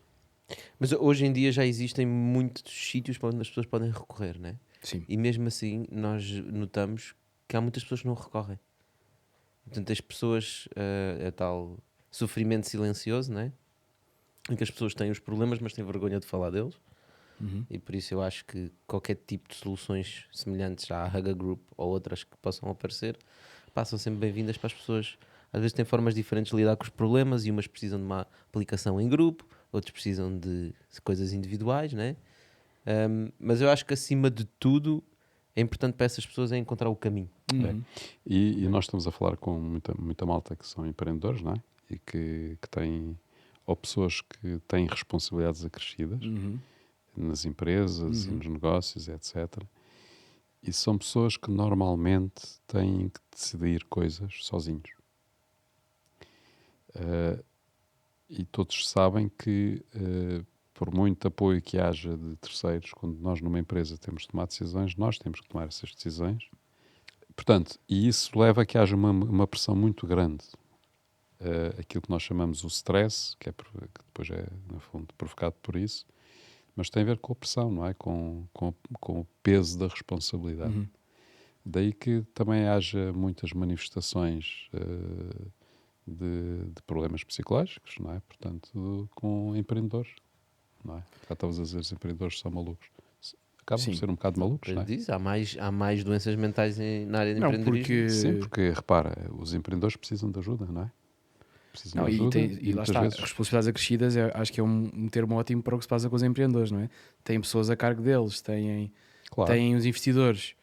Mas hoje em dia já existem muitos sítios para onde as pessoas podem recorrer, não é? Sim. E mesmo assim nós notamos que há muitas pessoas que não recorrem. Portanto, as pessoas, é tal sofrimento silencioso, não é? Em que as pessoas têm os problemas, mas têm vergonha de falar deles. E por isso eu acho que qualquer tipo de soluções semelhantes à Hugga Group ou outras que possam aparecer, são sempre bem-vindas para as pessoas. Às vezes têm formas diferentes de lidar com os problemas e umas precisam de uma aplicação em grupo, outros precisam de coisas individuais, né? Mas eu acho que acima de tudo é importante para essas pessoas é encontrar o caminho. E nós estamos a falar com muita malta que são empreendedores, não é? E que têm, ou pessoas que têm responsabilidades acrescidas nas empresas e nos negócios, etc. E são pessoas que normalmente têm que decidir coisas sozinhos. E todos sabem que, por muito apoio que haja de terceiros, quando nós numa empresa temos de tomar decisões, nós temos que tomar essas decisões. Portanto, e isso leva a que haja uma pressão muito grande. Aquilo que nós chamamos o stress, que depois é, no fundo, provocado por isso, mas tem a ver com a pressão, não é? Com o peso da responsabilidade. Daí que também haja muitas manifestações de problemas psicológicos, não é? Portanto, com empreendedores, não é? Já estavas a dizer, os empreendedores são malucos. Acabam por ser um bocado malucos, não é? Diz, há mais doenças mentais na área de empreendedorismo. Sim, porque, repara, os empreendedores precisam de ajuda, não é? Precisam de ajuda. E lá está, vezes... responsabilidades acrescidas, acho que é um termo ótimo para o que se passa com os empreendedores, não é? Têm pessoas a cargo deles, têm os investidores.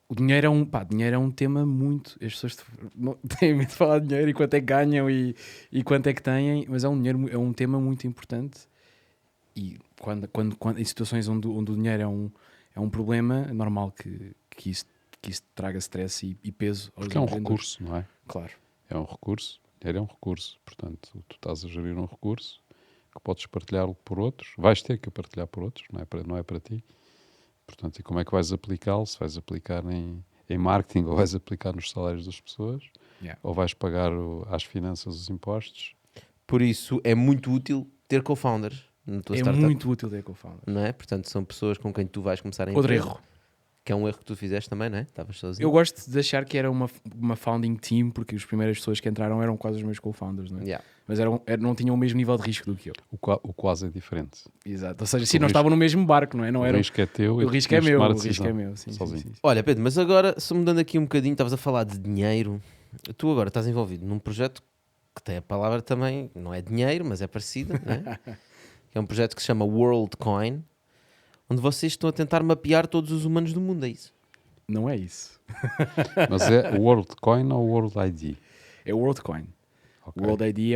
O dinheiro é um tema muito... As pessoas têm medo de falar de dinheiro e quanto é que ganham e quanto é que têm, mas é um tema muito importante. E quando em situações onde o dinheiro é um problema, é normal que isso traga stress e peso aos Porque é um recurso, não é? Claro. É um recurso. Dinheiro é um recurso. Portanto, tu estás a gerir um recurso que podes partilhá-lo por outros. Vais ter que o partilhar por outros, não é para ti. Portanto, e como é que vais aplicá-lo? Se vais aplicar em marketing ou vais aplicar nos salários das pessoas, ou vais pagar às finanças os impostos. Por isso é muito útil ter co-founders na tua startup. É muito útil ter co-founders. Não é? Portanto, são pessoas com quem tu vais começar a Outro erro. Que é um erro que tu fizeste também, não é? Estavas sozinho. Eu gosto de achar que era uma founding team, porque as primeiras pessoas que entraram eram quase os meus co-founders, não é? Mas não tinham o mesmo nível de risco do que eu. O quase é diferente. Exato. Ou seja, sim, não estavam no mesmo barco, não é? O risco é teu o risco é meu. O risco é meu, sim. Olha, Pedro, mas agora, só mudando aqui um bocadinho, estavas a falar de dinheiro. Tu agora estás envolvido num projeto que tem a palavra também, não é dinheiro, mas é parecida, não é? É um projeto que se chama WorldCoin, onde vocês estão a tentar mapear todos os humanos do mundo, é isso? Não é isso. Mas é WorldCoin ou World ID? É WorldCoin. Okay. O World ID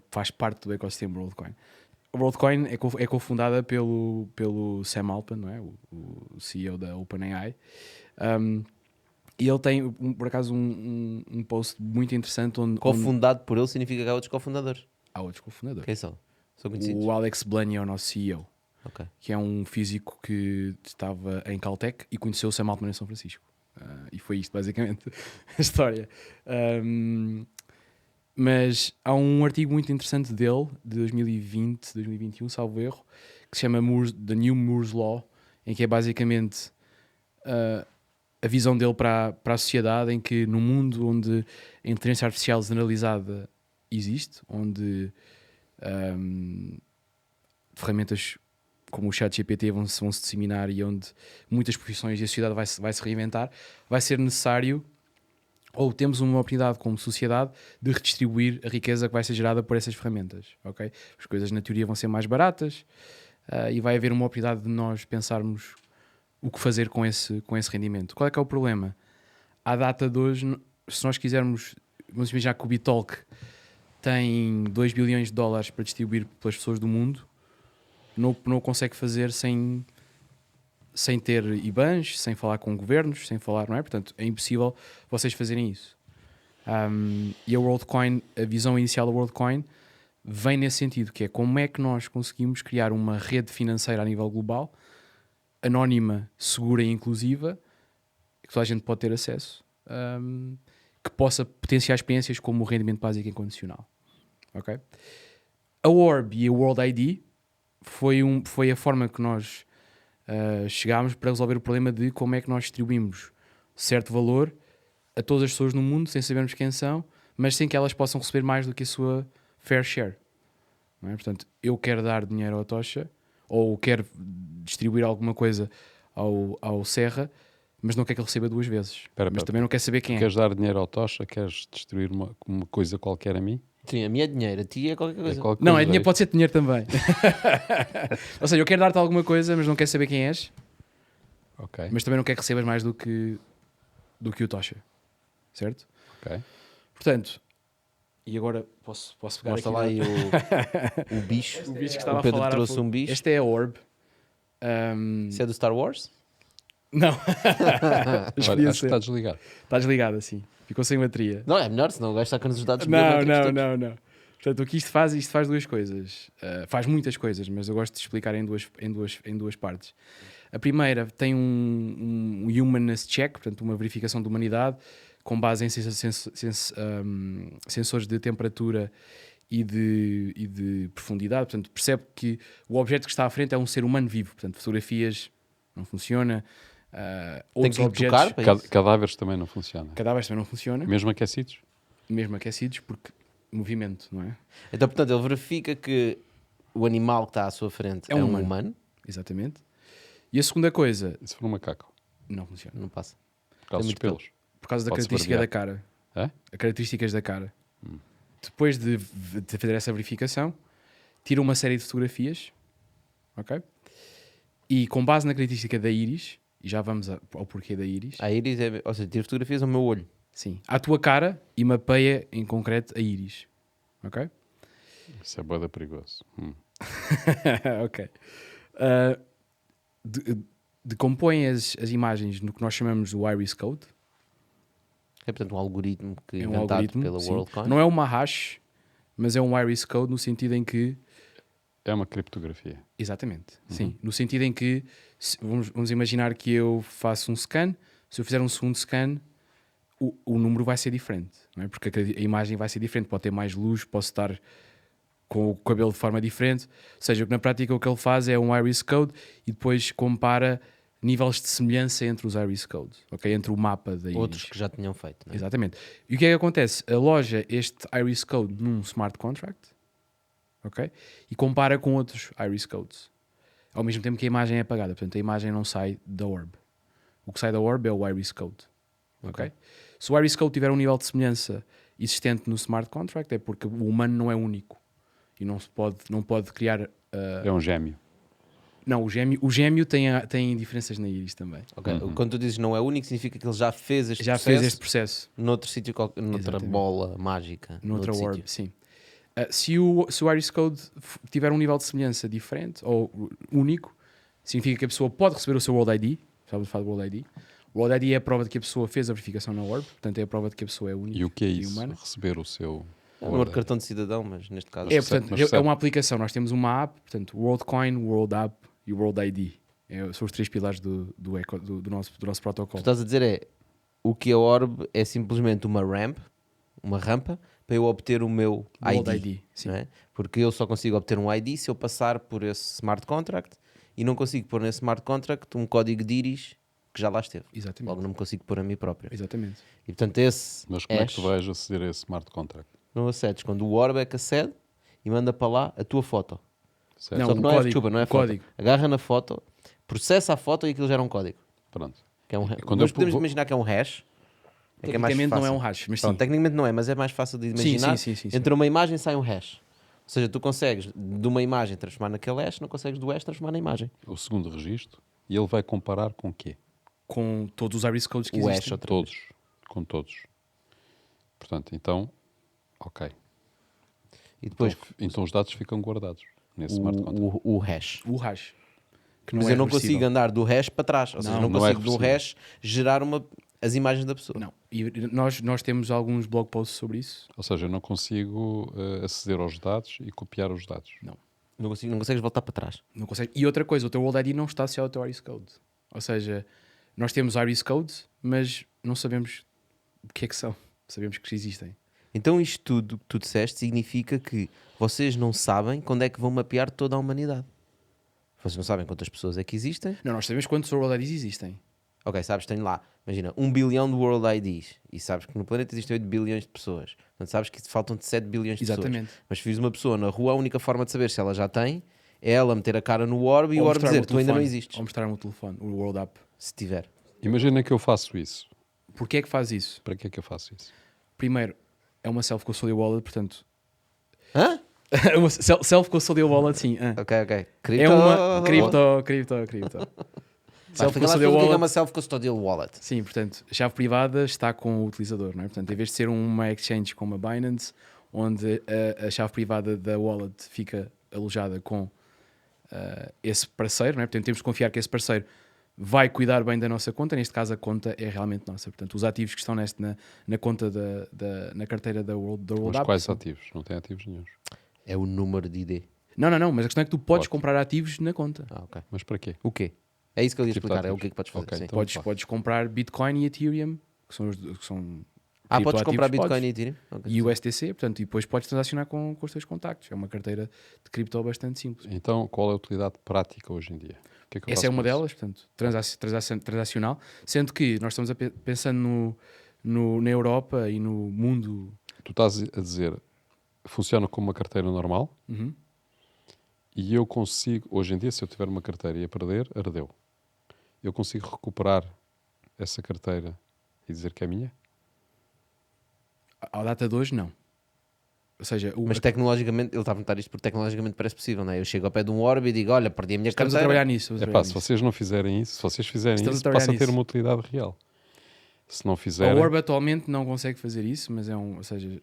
faz parte do ecossistema WorldCoin. A WorldCoin é cofundada pelo Sam Altman, não é? O CEO da OpenAI. E ele tem, por acaso, um post muito interessante onde... Cofundado por ele significa que há outros cofundadores. Há outros cofundadores. Quem são? São conhecidos? O Alex Blany é o nosso CEO. Okay. Que é um físico que estava em Caltech e conheceu o Sam Altman em São Francisco. E foi isto, basicamente, a história. Mas há um artigo muito interessante dele, de 2020, 2021, salvo erro, que se chama The New Moore's Law, em que é basicamente a visão dele para a sociedade, em que no mundo onde a inteligência artificial generalizada existe, onde ferramentas como o ChatGPT vão se disseminar e onde muitas profissões e a sociedade vai se reinventar, vai ser necessário, ou temos uma oportunidade como sociedade, de redistribuir a riqueza que vai ser gerada por essas ferramentas. Okay? As coisas na teoria vão ser mais baratas e vai haver uma oportunidade de nós pensarmos o que fazer com esse rendimento. Qual é que é o problema? À data de hoje, se nós quisermos, vamos imaginar que o BitTalk tem 2 bilhões de dólares para distribuir pelas pessoas do mundo, não o consegue fazer sem ter IBANs, sem falar com governos, sem falar, não é? Portanto, é impossível vocês fazerem isso. E a WorldCoin, a visão inicial da WorldCoin vem nesse sentido, que é como é que nós conseguimos criar uma rede financeira a nível global, anónima, segura e inclusiva, que toda a gente pode ter acesso, que possa potenciar experiências como o rendimento básico incondicional. Okay? A Orb e a World ID foi a forma que nós chegámos para resolver o problema de como é que nós distribuímos certo valor a todas as pessoas no mundo, sem sabermos quem são, mas sem que elas possam receber mais do que a sua fair share. Não é? Portanto, eu quero dar dinheiro ao Tocha, ou quero distribuir alguma coisa ao Serra, mas não quer que ele receba duas vezes. Mas também não quer saber quem é. Queres dar dinheiro ao Tocha? Queres distribuir uma coisa qualquer a mim? Sim, a minha é dinheiro, a ti é qualquer coisa. Não, é dinheiro, pode ser dinheiro também. Ou seja, eu quero dar-te alguma coisa, mas não quero saber quem és. Okay. Mas também não quero que recebas mais do que o Tocha. Certo? Ok. Portanto, e agora posso pegar mostra aqui lá aí o bicho. O bicho que estava o Pedro a falar. trouxe um bicho. Este é a Orb. Isso é do Star Wars? Não. Olha, acho que está desligado. Está desligado assim. Ficou sem bateria. Não, é melhor, senão o gajo está com os dados Não. Portanto, o que isto faz duas coisas. Faz muitas coisas, mas eu gosto de explicar em duas partes. A primeira tem um humanness check, portanto, uma verificação de humanidade, com base em sensores de temperatura e de profundidade. Portanto, percebe que o objeto que está à frente é um ser humano vivo. Portanto, fotografias não funciona. Tem que objetos, tocar? Cadáveres também não funcionam. Cadáveres também não funcionam. Mesmo aquecidos? Mesmo aquecidos, porque movimento, não é? Então, portanto, ele verifica que o animal que está à sua frente é um humano. Exatamente. E a segunda coisa... E se for um macaco? Não funciona. Não passa. Por causa dos pelos? Por causa da característica da cara. É? As características da cara. Depois de fazer essa verificação, tira uma série de fotografias, ok? E com base na característica da íris, e já vamos ao porquê da íris. A íris é, ou seja, tira fotografias ao meu olho. Sim. À tua cara e mapeia em concreto a íris. Ok? Isso é bué perigoso. Ok. Decompõe as imagens no que nós chamamos do Iris Code. É, portanto, um algoritmo que é inventado algoritmo, pela WorldCoin. Não é uma hash, mas é um Iris Code no sentido em que... É uma criptografia. Exatamente, sim. No sentido em que, vamos imaginar que eu faço um scan, se eu fizer um segundo scan, o número vai ser diferente, não é? Porque a imagem vai ser diferente, pode ter mais luz, posso estar com o cabelo de forma diferente. Ou seja, na prática o que ele faz é um Iris Code e depois compara níveis de semelhança entre os Iris Codes, ok? Entre o mapa da íris. Outros que já tinham feito, não é? Exatamente. E o que é que acontece? Aloja este Iris Code num smart contract, ok? E compara com outros Iris Codes. Ao mesmo tempo que a imagem é apagada. Portanto, a imagem não sai da Orb. O que sai da Orb é o Iris Code, ok? Se o Iris Code tiver um nível de semelhança existente no smart contract, é porque o humano não é único. E não pode criar... É um gêmeo. Não, o gêmeo tem diferenças na íris também. Okay. Quando tu dizes não é único, significa que ele já fez este processo. Noutro sítio, noutra bola mágica. Noutra orb, sim. Se o Iris Code tiver um nível de semelhança diferente ou único, significa que a pessoa pode receber o seu World ID. Estamos a falar do World ID. O World ID é a prova de que a pessoa fez a verificação na Orb, portanto é a prova de que a pessoa é única e o que é isso? humana. Receber o seu número de cartão de cidadão, mas neste caso... Portanto, é uma aplicação. Nós temos uma app, portanto, WorldCoin, World App e World ID. São os 3 pilares do nosso protocolo. Tu estás a dizer o que a Orb é simplesmente uma rampa, para eu obter o meu World ID. ID, sim. Não é? Porque eu só consigo obter um ID se eu passar por esse smart contract e não consigo pôr nesse smart contract um código de íris que já lá esteve. Exatamente. Logo não me consigo pôr a mim próprio. Exatamente. E portanto esse Mas como é que tu vais aceder a esse smart contract? não acedes. Quando o Orb é que acede e manda para lá a tua foto. Certo? Só que não código, é, desculpa, não é foto. código. Agarra na foto, processa a foto e aquilo gera um código. Pronto. Que é um, quando nós eu podemos vou- imaginar que é um hash. É que é mais Tecnicamente não é fácil. um hash, mas Pronto, sim. tecnicamente não é, mas é mais fácil de imaginar. Sim. Entre uma imagem sai um hash. Ou seja, tu consegues de uma imagem transformar naquele hash, não consegues do hash transformar na imagem. O segundo registro, e ele vai comparar com o quê? Com todos os Iris Codes que O hash existem. outra vez. Todos. Com todos. Portanto, então, ok. E depois Então os dados ficam guardados nesse smart contract. o hash. O hash. Que Mas é eu não reversível. consigo andar do hash para trás. Ou seja, não não é consigo do reversível. hash gerar as imagens da pessoa. Não. E nós temos alguns blog posts sobre isso. Ou seja, eu não consigo aceder aos dados e copiar os dados. Não consegues voltar para trás. Não consegue. E outra coisa, o teu World ID não está associado ao teu Iris Code. Ou seja, nós temos Iris Codes, mas não sabemos o que é que são. Sabemos que existem. Então isto tudo que tu disseste significa que vocês não sabem quando é que vão mapear toda a humanidade. Vocês não sabem quantas pessoas é que existem. Não, nós sabemos quantos World IDs existem. Ok, sabes, tenho lá, imagina, 1 bilhão de World IDs. E sabes que no planeta existem 8 bilhões de pessoas. Portanto, sabes que faltam-te 7 bilhões de Exatamente. pessoas. Mas se fiz uma pessoa na rua, a única forma de saber se ela já tem é ela meter a cara no Orb e Ou o Orb mostrar-me dizer, o tu ainda não telefone. existes. Ou mostrar-me o telefone, o World App. Se tiver. Imagina que eu faço isso. Porquê é que faz isso? Para que é que eu faço isso? Primeiro, é uma self-custodial wallet, portanto... Hã? uma self-custodial wallet, sim. Ok. É Cripto. uma... Cripto. Self-custodial wallet. É uma self-custodial wallet. Sim, portanto, a chave privada está com o utilizador, não é? Portanto, em vez de ser uma exchange como a Binance, onde a chave privada da wallet fica alojada com esse parceiro, não é? Portanto, temos de confiar que esse parceiro vai cuidar bem da nossa conta. Neste caso, a conta é realmente nossa. Portanto, os ativos que estão na conta na carteira da World Mas App... quais ativos? Não tem ativos nenhum. É o número de ID. Não, mas a questão é que tu podes Pode. comprar ativos na conta. Ok. Mas para quê? O quê? É isso que eu ia Tipo explicar. É o ativos. que é que podes fazer. Ok, sim. então- Podes comprar Bitcoin e Ethereum, que são Podes comprar criptoativos, Bitcoin podes. e Ethereum? Ok. E o STC, portanto, e depois podes transacionar com os teus contactos. É uma carteira de cripto bastante simples. Então, qual é a utilidade prática hoje em dia? O que é que eu Essa faço é uma com isso? delas, portanto, transacional, sendo que nós estamos pensando na Europa e no mundo. Tu estás a dizer, funciona como uma carteira normal Uhum. e eu consigo, hoje em dia, se eu tiver uma carteira e a perder, ardeu. Eu consigo recuperar essa carteira e dizer que é minha? À data de hoje, não. Ou seja, Mas tecnologicamente, ele está a perguntar isto porque tecnologicamente parece possível, não é? Eu chego ao pé de um Orb e digo, olha, perdi a minha estamos a carteira. trabalhar nisso. É pá, se vocês não fizerem isso, se vocês fizerem Estamos a isso, trabalhar passa a ter nisso. uma utilidade real. Se não A fizerem, Orb atualmente não consegue fazer isso, mas ou seja,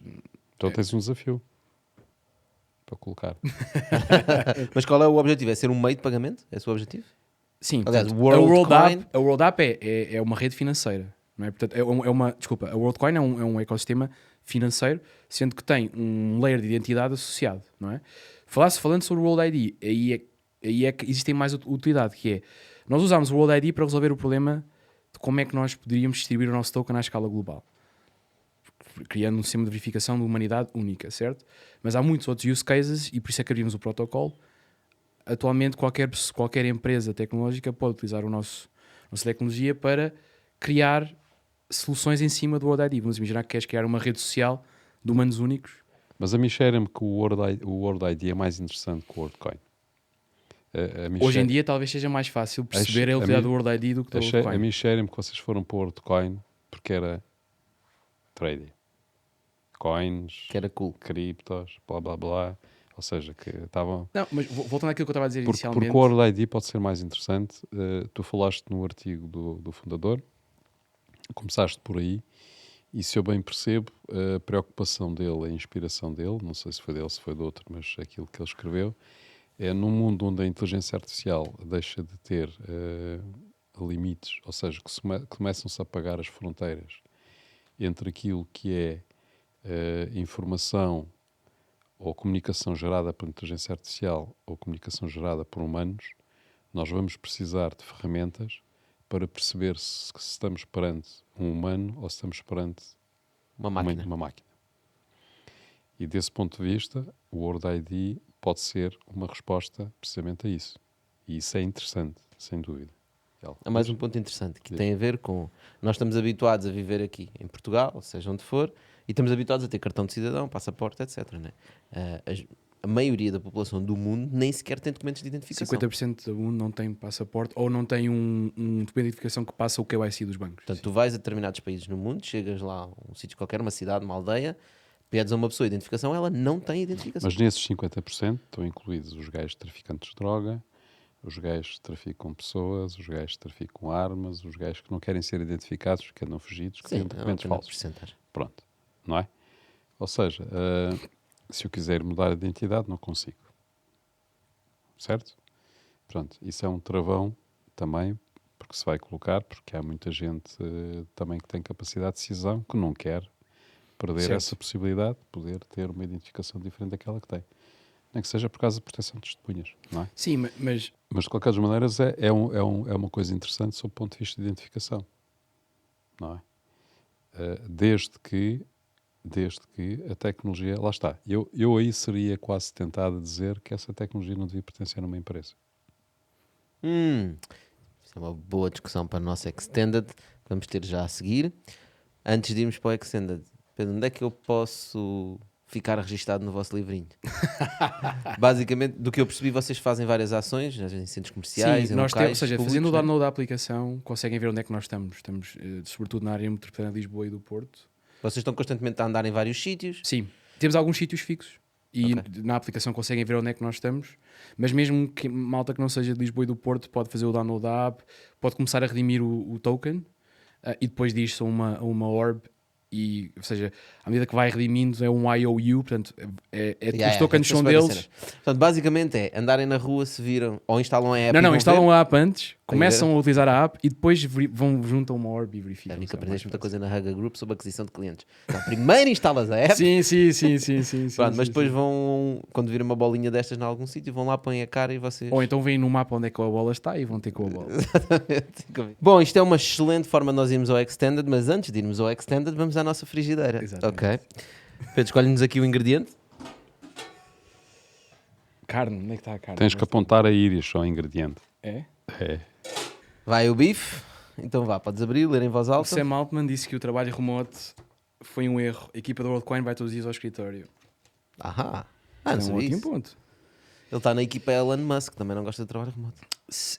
então tens um desafio para colocar. Mas qual é o objetivo? É ser um meio de pagamento? É esse o objetivo? sim, Aliás, portanto, WorldCoin- a World App é uma rede financeira, não é? Portanto, a WorldCoin é um ecossistema financeiro, sendo que tem um layer de identidade associado, não é? Falando sobre o World ID, aí é que existe mais utilidade, que é, nós usamos o World ID para resolver o problema de como é que nós poderíamos distribuir o nosso token à escala global, criando um sistema de verificação de humanidade única, certo? Mas há muitos outros use cases e por isso é que abrimos o protocolo. Atualmente qualquer empresa tecnológica pode utilizar nossa tecnologia para criar soluções em cima do World ID. Vamos imaginar que queres criar uma rede social de humanos únicos. Mas a mim cheira-me que o World ID é mais interessante que o WorldCoin. Hoje em dia talvez seja mais fácil perceber a utilidade do World ID do que do A WorldCoin. mim cheira-me que vocês foram para o WorldCoin porque era trading. Coins, Que era cool. criptos, blá blá blá. Ou seja, que estavam... Não, mas voltando àquilo que eu estava a dizer Porque inicialmente... o World ID pode ser mais interessante. Tu falaste no artigo do fundador, começaste por aí, E se eu bem percebo, a preocupação dele, a inspiração dele, não sei se foi dele, se foi de outro, mas aquilo que ele escreveu, é num mundo onde a inteligência artificial deixa de ter limites, ou seja, que começam-se a apagar as fronteiras entre aquilo que é informação ou comunicação gerada por inteligência artificial ou comunicação gerada por humanos, nós vamos precisar de ferramentas para perceber se estamos perante um humano ou se estamos perante uma máquina. Uma máquina. E desse ponto de vista, o World ID pode ser uma resposta precisamente a isso. E isso é interessante, sem dúvida. Há mais um ponto interessante que tem a ver com... Nós estamos habituados a viver aqui em Portugal, seja onde for, e estamos habituados a ter cartão de cidadão, passaporte, etc. Né? A maioria da população do mundo nem sequer tem documentos de identificação. 50% do mundo não tem passaporte ou não tem um documento de identificação que passa o KYC dos bancos. Portanto, tu vais a determinados países no mundo, chegas lá a um sítio qualquer, uma cidade, uma aldeia, pedes a uma pessoa a identificação, ela não tem identificação. Mas nesses 50% estão incluídos os gajos traficantes de droga, os gajos que traficam pessoas, os gajos que traficam armas, os gajos que não querem ser identificados, que andam fugidos, que têm documentos falsos. Pronto, não é? Ou seja, se eu quiser mudar a identidade, não consigo. Certo? Pronto, isso é um travão também, porque se vai colocar, porque há muita gente também que tem capacidade de decisão, que não quer perder essa possibilidade de poder ter uma identificação diferente daquela que tem. Nem que seja por causa da proteção de testemunhas, não é? Sim, mas de qualquer das maneiras é uma coisa interessante sob o ponto de vista de identificação, não é? Desde que a tecnologia... Lá está. Eu aí seria quase tentado a dizer que essa tecnologia não devia pertencer a uma empresa. Isso é uma boa discussão para a nossa Extended. Vamos ter já a seguir. Antes de irmos para o Extended, Pedro, onde é que eu posso ficar registado no vosso livrinho? Basicamente, do que eu percebi, vocês fazem várias ações em centros comerciais, sim, em nós locais temos, ou seja, públicos, fazendo o download da aplicação, conseguem ver onde é que nós estamos. Estamos, sobretudo, na área metropolitana de Lisboa e do Porto. Vocês estão constantemente a andar em vários sítios? Sim, temos alguns sítios fixos e na aplicação conseguem ver onde é que nós estamos, mas mesmo que malta que não seja de Lisboa e do Porto pode fazer o download da app, pode começar a redimir o token e depois diz-se uma orb. E, ou seja, à medida que vai redimindo é um IOU, portanto os tokens são deles. Portanto, basicamente é andarem na rua, se viram ou instalam a app. Não, instalam a app antes, começam a utilizar a app e depois juntam uma orb e verificam. Já aprendeste muita coisa na Haga Group sobre aquisição de clientes. Então, primeiro instalas a app. Sim. Pronto, mas depois vão, quando virem uma bolinha destas em algum sítio, vão lá, põem a cara e vocês... Ou então vêm no mapa onde é que a bola está e vão ter com a bola. Exatamente. Bom, isto é uma excelente forma de nós irmos ao Extended, mas antes de irmos ao Extended, vamos à nossa frigideira. Exatamente. Ok. Pedro, escolhe-nos aqui o ingrediente. Carne, onde é que está a carne? Tens que apontar a íris só o ingrediente. É? É. Vai o bife. Então vá, podes abrir, ler em voz alta. O Sam Altman disse que o trabalho remoto foi um erro. A equipa da WorldCoin vai todos os dias ao escritório. Ahá. Não é um ótimo ponto. Ele está na equipa Elon Musk, também não gosta de trabalho remoto.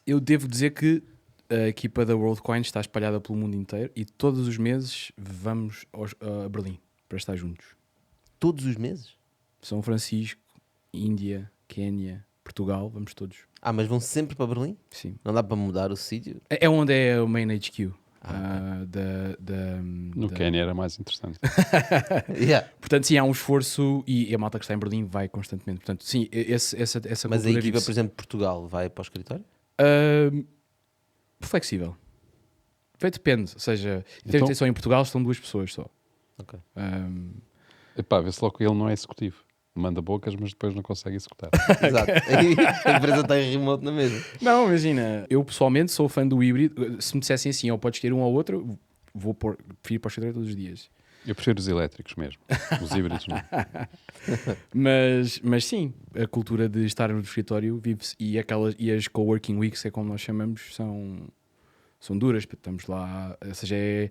Eu devo dizer que a equipa da WorldCoin está espalhada pelo mundo inteiro e todos os meses vamos a Berlim para estar juntos. Todos os meses? São Francisco, Índia, Quénia, Portugal, vamos todos. Mas vão sempre para Berlim? Sim. Não dá para mudar o sítio? É onde é o main HQ. No Quénia era mais interessante. Portanto, sim, há um esforço e a malta que está em Berlim vai constantemente. Portanto, sim, essa Mas a equipa, por exemplo, de Portugal vai para o escritório? Flexível. Depende. Ou seja, então, só em Portugal estão 2 pessoas só. Ok. Epá, vê-se logo que ele não é executivo. Manda bocas, mas depois não consegue executar. Exato. A empresa está em remoto na mesma. Não, imagina. Eu pessoalmente sou fã do híbrido. Se me dissessem assim, ou podes ter um ou outro, prefiro ir para o escritório todos os dias. Eu prefiro os elétricos mesmo. Os híbridos não. Mas sim, a cultura de estar no escritório vive-se e as coworking weeks, é como nós chamamos, são duras. Estamos lá, ou seja, é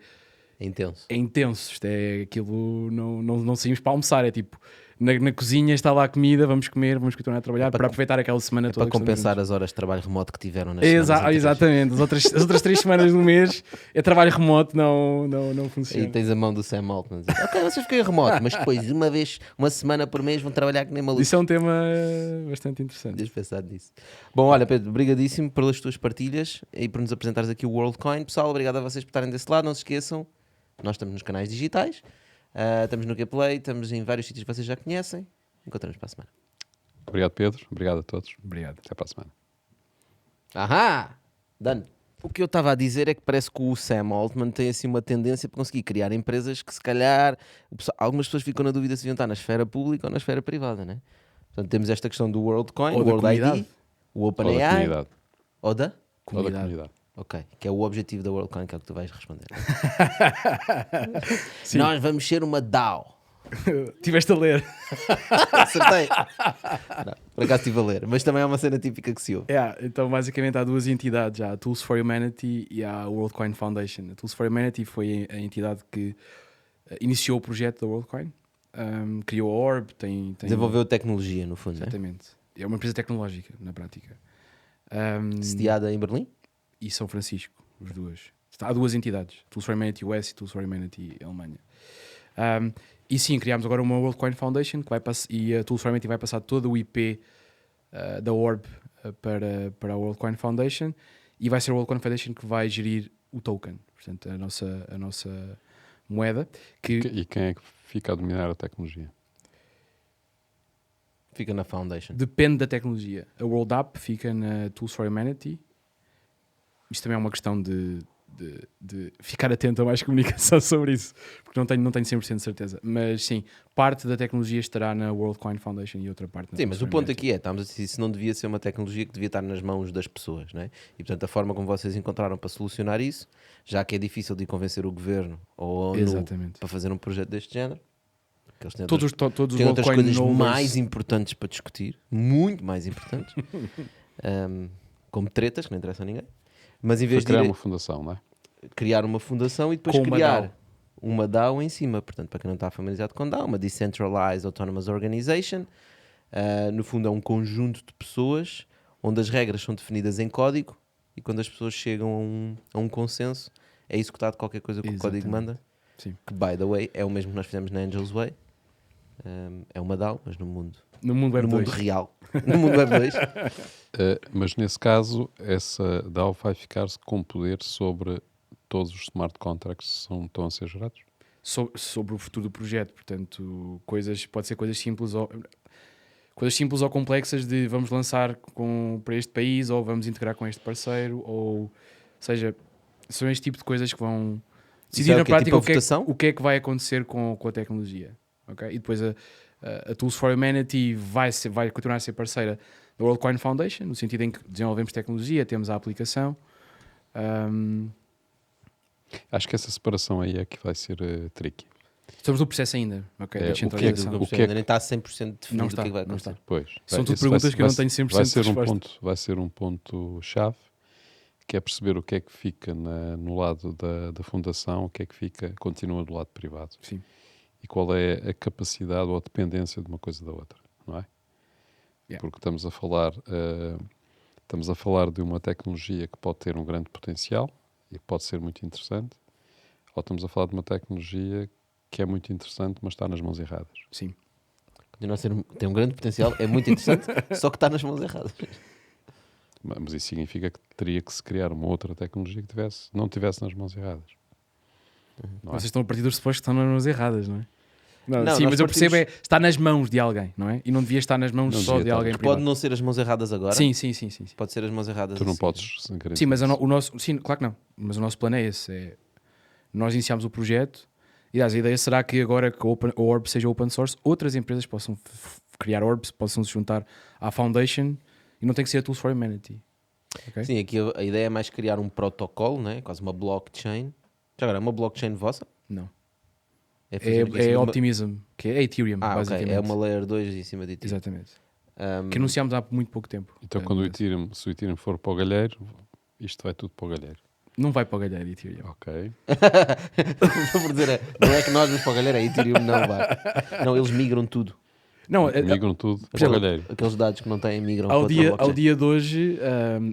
intenso. É intenso. Isto é aquilo, não saímos para almoçar, é tipo... Na cozinha está lá a comida, vamos comer, vamos continuar a trabalhar para aproveitar aquela semana toda. Para compensar as horas de trabalho remoto que tiveram nas semanas exatamente. As outras 3 semanas do mês é trabalho remoto, não funciona. E tens a mão do Sam Altman. Ok, vocês ficam em remoto, mas depois, uma semana por mês, vão trabalhar que nem malucos. Isso é um tema bastante interessante. Deixa pensar nisso. Bom, olha, Pedro, obrigadíssimo pelas tuas partilhas e por nos apresentares aqui o WorldCoin. Pessoal, obrigado a vocês por estarem desse lado. Não se esqueçam, Nós estamos nos canais digitais, estamos no Gplay, estamos em vários sítios que vocês já conhecem. Encontramos para a semana. Obrigado, Pedro. Obrigado a todos. Obrigado. Até para a semana. Ahá! Done. O que eu estava a dizer é que parece que o Sam Altman tem assim uma tendência para conseguir criar empresas que se calhar algumas pessoas ficam na dúvida se deviam estar na esfera pública ou na esfera privada, né? Portanto, temos esta questão do WorldCoin, Ou o da World ID, comunidade. o Ou da OpenAI, comunidade. ou da? Ou da Comunidade. comunidade. Ok, que é o objetivo da WorldCoin, que é o que tu vais responder. Sim. Nós vamos ser uma DAO. Tiveste a ler. Acertei. Não, por acaso estive a ler, mas também é uma cena típica que se ouve. Então, basicamente, há duas entidades: há a Tools for Humanity e há a WorldCoin Foundation. A Tools for Humanity foi a entidade que iniciou o projeto da WorldCoin, criou a Orb, tem... Desenvolveu tecnologia, no fundo, né? Exatamente. É uma empresa tecnológica, na prática. Sediada em Berlim? E São Francisco, as duas. Há duas entidades: Tools for Humanity US e Tools for Humanity Alemanha. E sim, criámos agora uma WorldCoin Foundation e a Tools for Humanity vai passar todo o IP da Orb para a WorldCoin Foundation, e vai ser a WorldCoin Foundation que vai gerir o token, portanto a nossa moeda. E quem é que fica a dominar a tecnologia? Fica na Foundation. Depende da tecnologia. A World App fica na Tools for Humanity. Isto também é uma questão de ficar atento a mais comunicação sobre isso, porque não tenho 100% de certeza, mas sim, parte da tecnologia estará na WorldCoin Foundation e outra parte na Sim, mas o Tools for ponto Humanity. aqui estamos a dizer, isso não devia ser uma tecnologia que devia estar nas mãos das pessoas, né? E portanto a forma como vocês encontraram para solucionar isso, já que é difícil de convencer o governo ou a ONU Exatamente. para fazer um projeto deste género, que eles têm Todos os têm outras WorldCoin coisas knowers- mais importantes para discutir, muito mais importantes, como tretas que não interessam a ninguém, mas em Foi vez de criar ir uma fundação, não é? criar uma fundação e depois Com uma criar DAO. uma DAO em cima. Portanto, para quem não está familiarizado com DAO, uma Decentralized Autonomous Organization, no fundo é um conjunto de pessoas onde as regras são definidas em código e quando as pessoas chegam a um consenso, é executado qualquer coisa que o código Exatamente. manda. Sim. Que, by the way, é o mesmo que nós fizemos na Angel's Way. É uma DAO, mas no mundo Web no 2. mundo real. No mundo Web 2. Mas nesse caso, essa DAO vai ficar-se com poder sobre todos os smart contracts que estão a ser gerados? Sobre o futuro do projeto, portanto, pode ser coisas simples ou complexas de vamos lançar para este país ou vamos integrar com este parceiro, ou seja, são este tipo de coisas que vão decidir é na o quê? prática Tipo a votação? o que é que vai acontecer com a tecnologia. Okay? E depois a Tools for Humanity vai continuar a ser parceira da WorldCoin Foundation, no sentido em que desenvolvemos tecnologia, temos a aplicação. Acho que essa separação aí é que vai ser tricky. Estamos no processo ainda, ok? É, Da o que é que- descentralização. o que é Ainda nem está 100% definido Não o que é que vai está, não acontecer. Pois. São tudo Esse perguntas que eu não ser- tenho 100% vai de ser resposta. Vai ser um ponto-chave, que é perceber o que é que fica no lado da fundação, o que é que continua do lado privado. Sim. E qual é a capacidade ou a dependência de uma coisa da outra, não é? Yeah. Porque estamos a falar de uma tecnologia que pode ter um grande potencial e pode ser muito interessante, ou estamos a falar de uma tecnologia que é muito interessante, mas está nas mãos erradas. Sim. Continua a ser, tem um grande potencial, é muito interessante, só que está nas mãos erradas. Mas isso significa que teria que se criar uma outra tecnologia que não tivesse nas mãos erradas. Não é? Vocês estão a partir do pressuposto que estão nas mãos erradas, não é? Não, sim, nós mas eu percebo partimos- está nas mãos de alguém, não é? E não devia estar nas mãos Não só devia de estar. alguém Pode privado. não ser as mãos erradas agora. Sim. Pode ser as mãos erradas. Tu não assim. podes garantir. Sim, mas isso. o nosso... Sim, claro que não. Mas o nosso plano é esse. Nós iniciámos o projeto e aliás, a ideia será que agora que a Orb seja open source, outras empresas possam criar Orbs, possam se juntar à Foundation e não tem que ser a Tools for Humanity. Okay? Sim, aqui a ideia é mais criar um protocolo, né? Quase uma blockchain. Já agora, é uma blockchain vossa? Não. fazer o quê? Em É cima de uma- Optimism, que é Ethereum, ok. basicamente. É uma layer 2 em cima de ti. Exatamente. Que anunciámos há muito pouco tempo. Então, quando se o Ethereum for para o galheiro, isto vai tudo para o galheiro. Não vai para o galheiro Ethereum. Ok. Estou por dizer, não é que nós vamos para a galera, a Ethereum não vai. Não, eles migram tudo. Não, Migram tudo para o Exemplo, galheiro. Aqueles dados que não têm migram para ao outra dia blockchain. de hoje,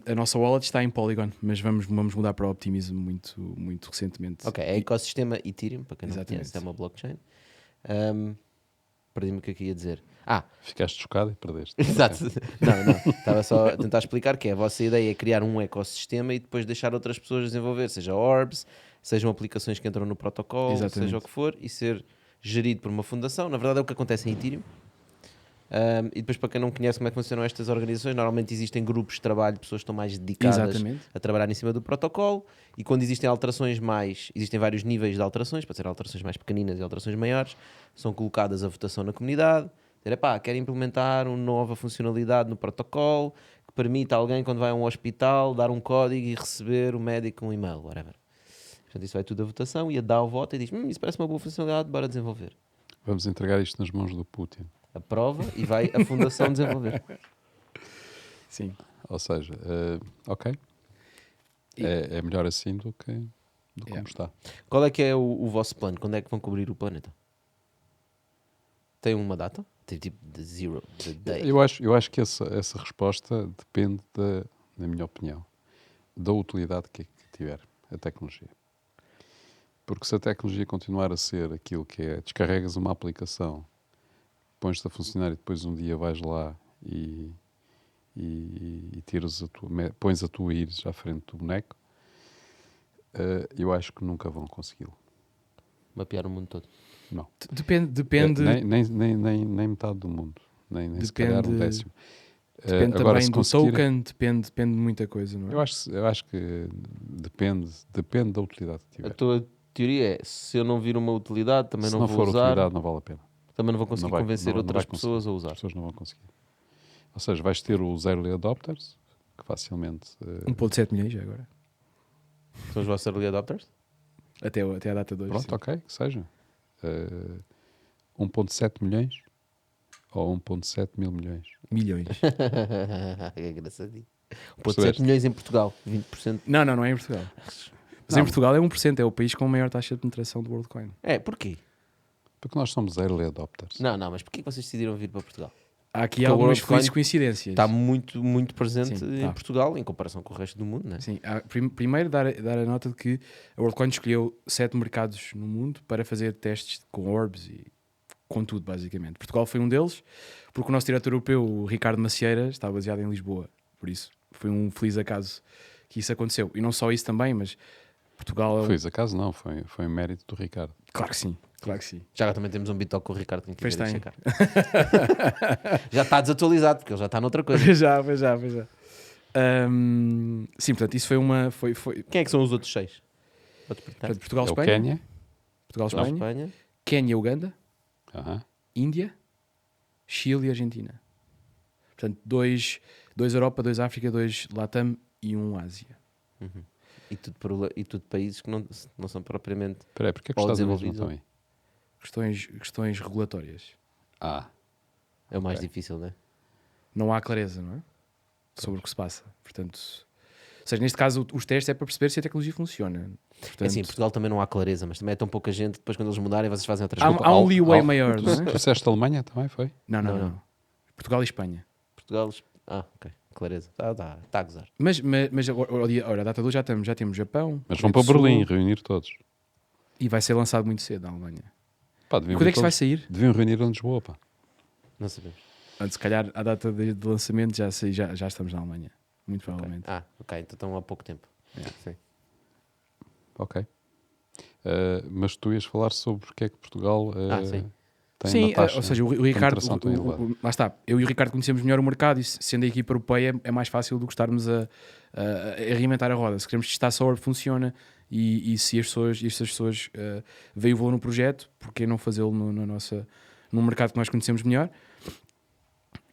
a nossa wallet está em Polygon, mas vamos mudar para o Optimism muito recentemente. Ok, é ecossistema Ethereum, para quem não Exatamente. conhece, é uma blockchain. Perdi-me o que é que ia dizer. Ficaste chocado e perdeste. Exato. Não. Estava só a tentar explicar que a vossa ideia é criar um ecossistema e depois deixar outras pessoas desenvolver, seja Orbs, sejam aplicações que entram no protocolo, Exatamente. seja o que for, e ser gerido por uma fundação. Na verdade é o que acontece em Ethereum. E depois, para quem não conhece como é que funcionam estas organizações, normalmente existem grupos de trabalho, pessoas que estão mais dedicadas Exatamente. a trabalhar em cima do protocolo, e quando existem alterações existem vários níveis de alterações, pode ser alterações mais pequeninas e alterações maiores, são colocadas a votação na comunidade, dizer, quero implementar uma nova funcionalidade no protocolo, que permita alguém, quando vai a um hospital, dar um código e receber o médico um e-mail, whatever. Portanto, isso vai tudo a votação, e a dá o voto e diz, isso parece uma boa funcionalidade, bora desenvolver. Vamos entregar isto nas mãos do Putin. Aprova e vai a fundação desenvolver. Sim. Ou seja, ok. É melhor assim do que como está. Qual é que é o vosso plano? Quando é que vão cobrir o planeta? Tem uma data? Tem tipo de zero, de day? Eu acho que essa resposta depende, na minha opinião, da utilidade que tiver a tecnologia. Porque se a tecnologia continuar a ser aquilo que é, descarregas uma aplicação, pões-te a funcionar e depois um dia vais lá e tiras pões a tua íris à frente do boneco, eu acho que nunca vão consegui-lo. Mapear o mundo todo. Não. Depende. Nem metade do mundo. Nem se calhar um décimo. Depende Agora, também do token, depende de muita coisa, não é? Eu acho que depende da utilidade que tiver. A tua teoria é, se eu não vir uma utilidade, também Se não não vou for usar, utilidade, não vale a pena. também não vou conseguir convencer outras pessoas a usar. As pessoas não vão conseguir. Ou seja, vais ter os early adopters, que facilmente... 1.7 milhões já agora. São os vossos early adopters? Até a data de hoje. Pronto, sim. ok, que seja. 1.7 milhões ou 1.7 mil milhões. Milhões. É engraçadinho. 1.7 Percebeste? milhões em Portugal, 20%. Não é em Portugal. Mas em Portugal é 1%, é o país com a maior taxa de penetração do WorldCoin. É, porquê? Porque nós somos early adopters. Não, mas porquê que vocês decidiram vir para Portugal? Há aqui Porque o algumas WorldCoin felizes coincidências. Está muito, muito presente Sim, em tá. Portugal, em comparação com o resto do mundo, não é? Sim, primeiro dar a nota de que a WorldCoin escolheu 7 mercados no mundo para fazer testes com orbs e com tudo, basicamente. Portugal foi um deles, porque o nosso diretor europeu, o Ricardo Macieira, está baseado em Lisboa. Por isso, foi um feliz acaso que isso aconteceu. E não só isso também, mas Portugal... Foi acaso não, foi um mérito do Ricardo. Claro que sim, claro que sim. Já agora também temos um Bitalk com o Ricardo, quem Pois quiser tem. checar. Já está desatualizado, porque ele já está noutra coisa. já. Sim, portanto, isso foi uma... Foi, Quem é que são os outros 6? portanto, Portugal, É o Espanha. Quénia. Portugal, Espanha. Espanha. Quénia, Uganda. Aham. Índia, Chile e Argentina. Portanto, 2 Europa, 2 África, 2 Latam e 1 Ásia. Uhum. E tudo países que não são propriamente Espera aí, porque é que os ou Estados Unidos não desenvolvidos. estão aí? Questões regulatórias. É o mais Ok. difícil, não é? Não há clareza, não é? Sobre o que se passa. Portanto, ou seja, neste caso, os testes é para perceber se a tecnologia funciona. Portanto, É assim, em Portugal também não há clareza, mas também é tão pouca gente, depois quando eles mudarem vocês fazem outras há, coisas. há um leeway maior, não Tu é? disseste Alemanha também, foi? Não. Portugal e Espanha. Portugal... ok. Clareza. Está a gozar. Mas olha, a data de hoje já temos Japão. Mas Coreia vão para do Sul, Berlim reunir todos. E vai ser lançado muito cedo na Alemanha. Pá, deviam Quando é vir que isto vai todos- sair? Deviam reunir em Lisboa, pá. Não sabemos. Se calhar a data de lançamento já estamos na Alemanha. Muito provavelmente. Ok. Então estão há pouco tempo. Sim. Ok. Mas tu ias falar sobre porque é que Portugal sim. tem Sim, uma taxa ou seja, o de Ricardo, penetração tão elevada. lá está, eu e o Ricardo conhecemos melhor o mercado e sendo a equipa europeia é mais fácil do que estarmos a reinventar a roda. Se queremos testar só o funciona e se as pessoas veem o valor no projeto, porque não fazê-lo no mercado que nós conhecemos melhor?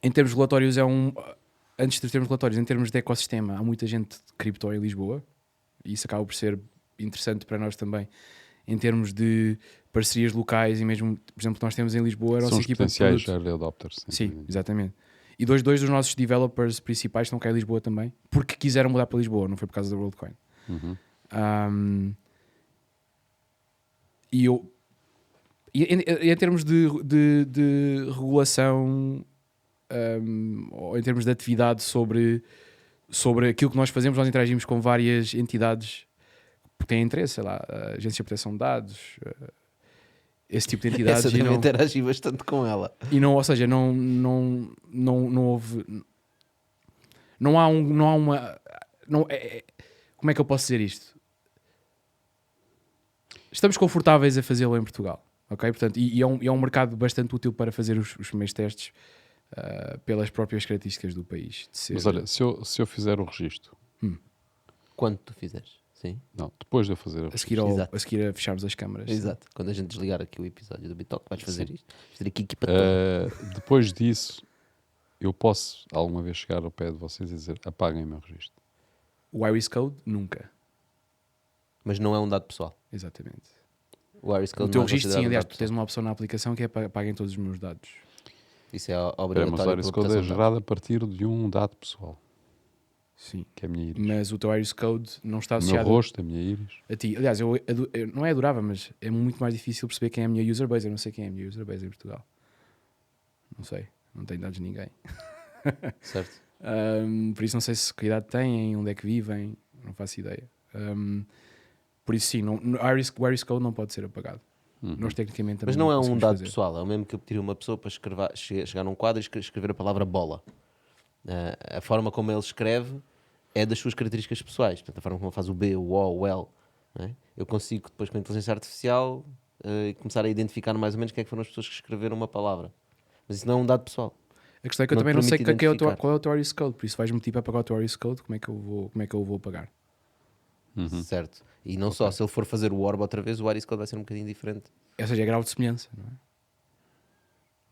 Em termos regulatórios antes dos termos regulatórios, em termos de ecossistema, há muita gente de cripto em Lisboa e isso acaba por ser interessante para nós também em termos de parcerias locais e mesmo, por exemplo, nós temos em Lisboa a São nossa os equipa de potenciais produto. early adopters. Sim, exatamente. E dois dos nossos developers principais estão cá em Lisboa também, porque quiseram mudar para Lisboa, não foi por causa da WorldCoin. Uhum. E em termos de regulação, ou em termos de atividade sobre aquilo que nós fazemos, nós interagimos com várias entidades que têm interesse, sei lá, a Agência de Proteção de Dados, esse tipo de entidades. Essa também interagi bastante com ela. E não, ou seja, não houve. Não há uma. Como é que eu posso dizer isto? estamos confortáveis a fazê-lo em Portugal. Ok? Portanto, e é um mercado bastante útil para fazer os primeiros testes pelas próprias características do país. Mas olha, se eu fizer o registro... Quando tu fizeres, sim. Não, depois de eu fazer o registro. A seguir a fecharmos as câmaras. Exato. Quando a gente desligar aqui o episódio do Bitalk, vais fazer isto. Vais ter aqui a equipa depois disso, eu posso alguma vez chegar ao pé de vocês e dizer apaguem o meu registro. O Iris Code, nunca. Mas não é um dado pessoal. Exatamente. O Iris Code O teu não é registro, sim, considerado um aliás, dado tu tens uma opção na aplicação que é apaguem todos os meus dados. pessoal. Isso é Mas obrigatório. o Iris Code é gerado a partir de um dado pessoal, Sim. que é a minha íris. Mas o teu Iris Code não está O meu associado rosto, a minha íris. a ti. Aliás, eu não é adorava, mas é muito mais difícil perceber quem é a minha user base. Eu não sei quem é a minha user base em Portugal. Não sei. Não tenho dados de ninguém. Certo. Por isso não sei se que idade têm, onde é que vivem, não faço ideia. Por isso sim, o Iris Code não pode ser apagado. Nós tecnicamente também Mas não é um conseguimos dado fazer. pessoal. É o mesmo que eu pedir a uma pessoa para chegar num quadro e escrever a palavra bola. A forma como ele escreve é das suas características pessoais. Portanto, a forma como ele faz o B, o O, o L. Não é? Eu consigo depois com a inteligência artificial começar a identificar mais ou menos quem é que foram as pessoas que escreveram uma palavra. Mas isso não é um dado pessoal. A questão é que eu Não também não sei permite qual é o teu Iris Code, por isso vais-me pedir para apagar o teu Iris Code, como é que eu o vou apagar? Certo. E não só, se ele for fazer o orb outra vez, o Iris Code vai ser um bocadinho diferente. Ou seja, é grau de semelhança, não é?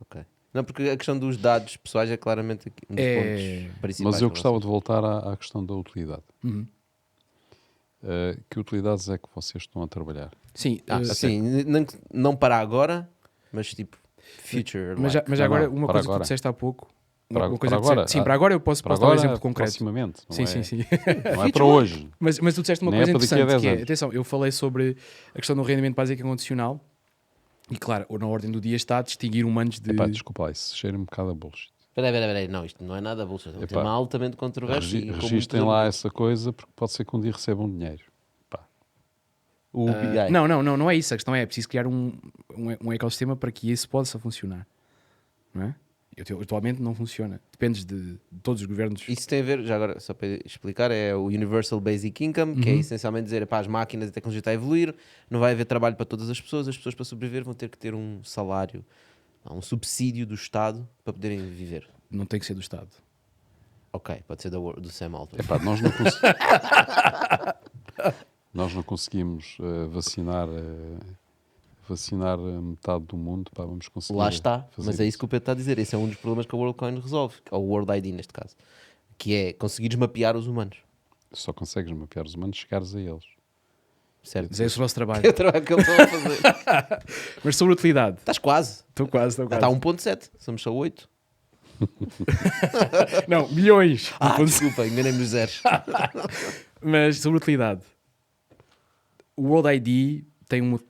Ok. Não, porque a questão dos dados pessoais é claramente um dos pontos principais. Mas eu para gostava vocês. de voltar à questão da utilidade. Que utilidades é que vocês estão a trabalhar? Sim, Assim, não para agora, mas tipo, future. mas like. já agora, não, uma para coisa que tu agora. disseste há pouco. Para Uma coisa agora? que disseste, sim, para agora eu posso Para dar um agora, exemplo concreto. proximamente. Não Sim, é, sim, sim. Não é para hoje. Mas tu disseste uma Nem coisa é para daqui a interessante 10 que é, anos. atenção, eu falei sobre a questão do rendimento básico incondicional e claro, na ordem do dia está a distinguir humanos de... Epá, desculpa lá, isso cheira um bocado a bullshit. Espera, não, isto não é nada bullshit. É um tema altamente controverso. Registrem lá essa coisa porque pode ser que um dia recebam dinheiro. Pá. O BI. Não é isso. A questão é preciso criar um ecossistema para que isso possa funcionar. Não é? Atualmente não funciona. Dependes de todos os governos. Isso tem a ver, já agora, só para explicar, é o Universal Basic Income, que é essencialmente dizer, pá, as máquinas e a tecnologia está a evoluir, não vai haver trabalho para todas as pessoas para sobreviver vão ter que ter um salário, um subsídio do Estado para poderem viver. Não tem que ser do Estado. Ok, pode ser do Sam Altman. Epá, nós não conseguimos vacinar metade do mundo, pá, vamos conseguir. Lá está, fazer mas é isso que o Pedro está a dizer. Esse é um dos problemas que a WorldCoin resolve, ou o World ID neste caso, que é conseguires mapear os humanos. Só consegues mapear os humanos, chegares a eles. Certo? Mas é esse o nosso trabalho. É o trabalho que eles estão a fazer. Mas sobre utilidade. Estás quase. Estou quase. Já está a 1.7, somos só 8. Não, milhões. Desculpa, enganei-me nos zeros. Mas sobre utilidade. O World ID tem o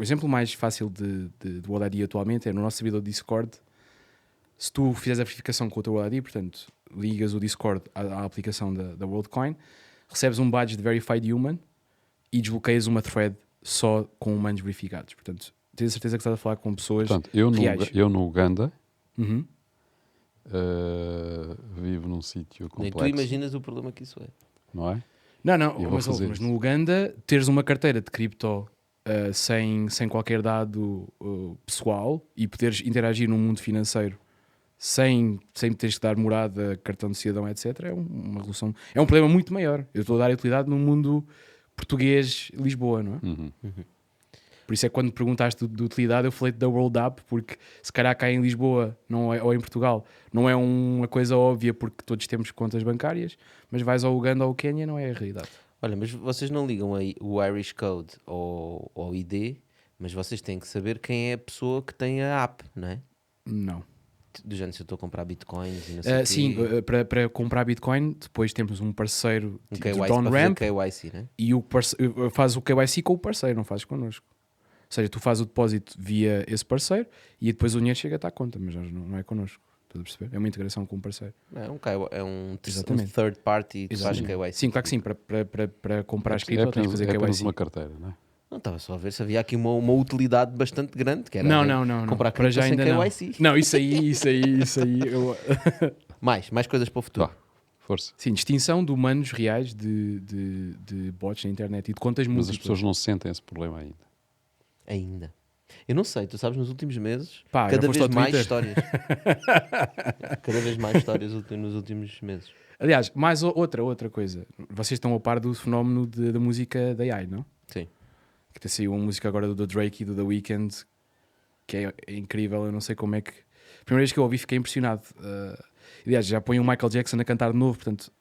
exemplo mais fácil de World ID atualmente é no nosso servidor Discord. Se tu fizeres a verificação com o teu World ID, portanto, ligas o Discord à aplicação da WorldCoin, recebes um badge de Verified Human e desbloqueias uma thread só com humanos verificados. Portanto, tens a certeza que estás a falar com pessoas Portanto, reais. eu no Uganda Uhum. vivo num sítio Nem complexo. tu imaginas o problema que isso é. Não é? Não, Eu vou fazer mas isso. no Uganda, teres uma carteira de cripto sem qualquer dado pessoal e poderes interagir num mundo financeiro sem teres que dar morada, cartão de cidadão, etc., é uma revolução. É um problema muito maior. Eu estou a dar utilidade no mundo português, Lisboa, não é? Por isso é que quando perguntaste de utilidade eu falei da World App, porque se calhar cá em Lisboa não é, ou em Portugal não é uma coisa óbvia porque todos temos contas bancárias, mas vais ao Uganda ou ao Quénia não é a realidade. Olha, mas vocês não ligam aí o Irish Code ao ID, mas vocês têm que saber quem é a pessoa que tem a app, não é? Não. Do género, se eu estou a comprar bitcoins e não sei o Sim, quê. para comprar Bitcoin depois temos um parceiro Um de KYC para fazer on-ramp KYC, né? e faz o KYC com o parceiro, não fazes connosco. Ou seja, tu fazes o depósito via esse parceiro e depois o dinheiro chega-te à conta, mas não é connosco. Estás a perceber? É uma integração com o parceiro. É um Exatamente. third party que faz Exatamente. KYC. Sim, claro que sim. Para comprar É escrito tens de fazer apenas KYC. uma carteira, não é? Não estava só a ver se havia aqui uma utilidade bastante grande, que era Não. comprar Para já cripto ainda sem não. KYC. Não, isso aí. Mais coisas para o futuro. Vá. Força. Sim, distinção de humanos reais de bots na internet e de contas Mas múltiplas. as pessoas não sentem esse problema ainda. Ainda. Eu não sei, tu sabes, nos últimos meses, Pá, já cada foste vez ao mais Twitter? histórias. Cada vez mais histórias nos últimos meses. Aliás, mais outra coisa. Vocês estão a par do fenómeno da música da AI, não? Sim. Que tem saiu uma música agora do Drake e do The Weeknd que é incrível. Eu não sei como é que. A primeira vez que eu ouvi fiquei impressionado. Aliás, já põe o Michael Jackson a cantar de novo, portanto.